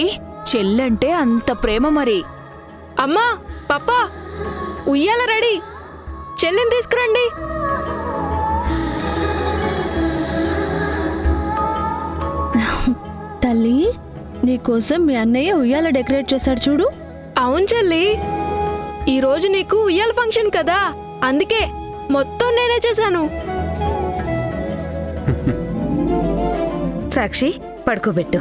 చెల్లంటే అంత ప్రేమ మరి. అమ్మా, పప్పా, ఉయ్యాల రెడీ. చెల్లిని తీసుకురండి. తల్లి, నీకోసం మీ అన్నయ్య ఉయ్యాల డెకరేట్ చేశాడు చూడు. అవును చెల్లి, ఈరోజు నీకు ఉయ్యాల ఫంక్షన్ కదా, అందుకే మొత్తం నేనే చేశాను. సాక్షి, పడుకోబెట్టు.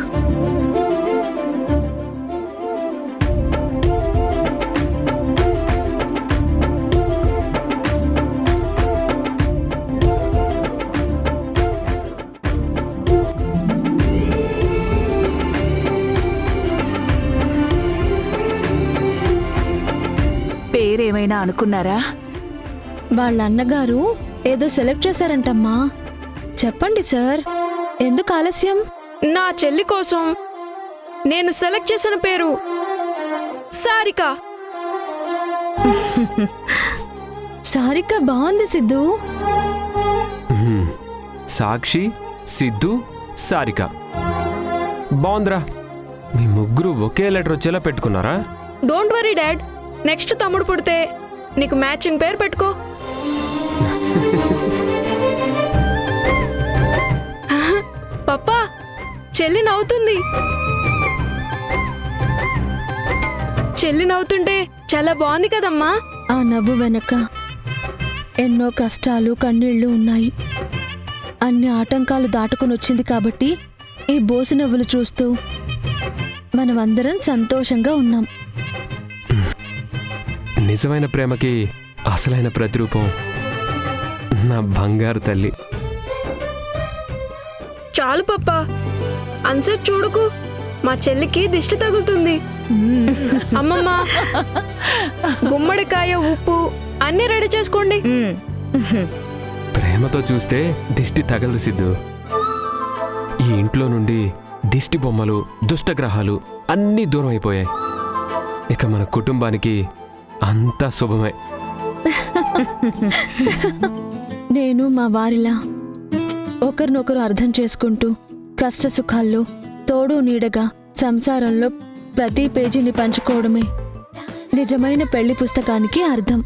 పేరేమైనా అనుకున్నారా? వాళ్ళ అన్నగారు ఏదో సెలెక్ట్ చేశారంటమ్మా. చెప్పండి సార్, ఎందుకు ఆలస్యం? నా చెల్లి కోసం నేను సెలెక్ట్ చేసిన పేరు సారిక. సారిక బాగుంది సిద్ధు. సాక్షి, సిద్ధు, సారిక బాగుందిరా. మీ ముగ్గురు ఒకే లెటర్ వచ్చేలా పెట్టుకున్నారా? డోంట్ వరీ డాడ్, నెక్స్ట్ తమ్ముడు పుడితే నీకు మ్యాచింగ్ పేరు పెట్టుకో. పప్పా, చెల్లి నవ్వుతుంది. చెల్లి నవ్వుతుంటే చాలా బాగుంది కదమ్మా. ఆ నవ్వు వెనక ఎన్నో కష్టాలు కన్నీళ్లు ఉన్నాయి. అన్ని ఆటంకాలు దాటుకుని వచ్చింది కాబట్టి ఈ బోసి నవ్వులు చూస్తూ మనమందరం సంతోషంగా ఉన్నాం. నిజమైన ప్రేమకి అసలైన ప్రతిరూపం నా బంగారు తల్లి. చాలు పప్పా, అన్సేపు చూడకు, మా చెల్లికి దిష్టి తగులుతుంది. అమ్మమ్మ, గుమ్మడికాయ, ఉప్పు అన్ని రెడీ చేసుకోండి. ప్రేమతో చూస్తే దిష్టి తగలదు సిద్ధు. ఈ ఇంట్లో నుండి దిష్టి బొమ్మలు, దుష్టగ్రహాలు అన్నీ దూరం అయిపోయాయి. ఇక మన కుటుంబానికి అంతా శుభమే. నేను మా వారిలా ఒకరినొకరు అర్థం చేసుకుంటూ కష్ట సుఖాల్లో తోడు నీడగా సంసారంలో ప్రతి పేజీని పంచుకోవడమే నిజమైన పెళ్లి పుస్తకానికి అర్థం.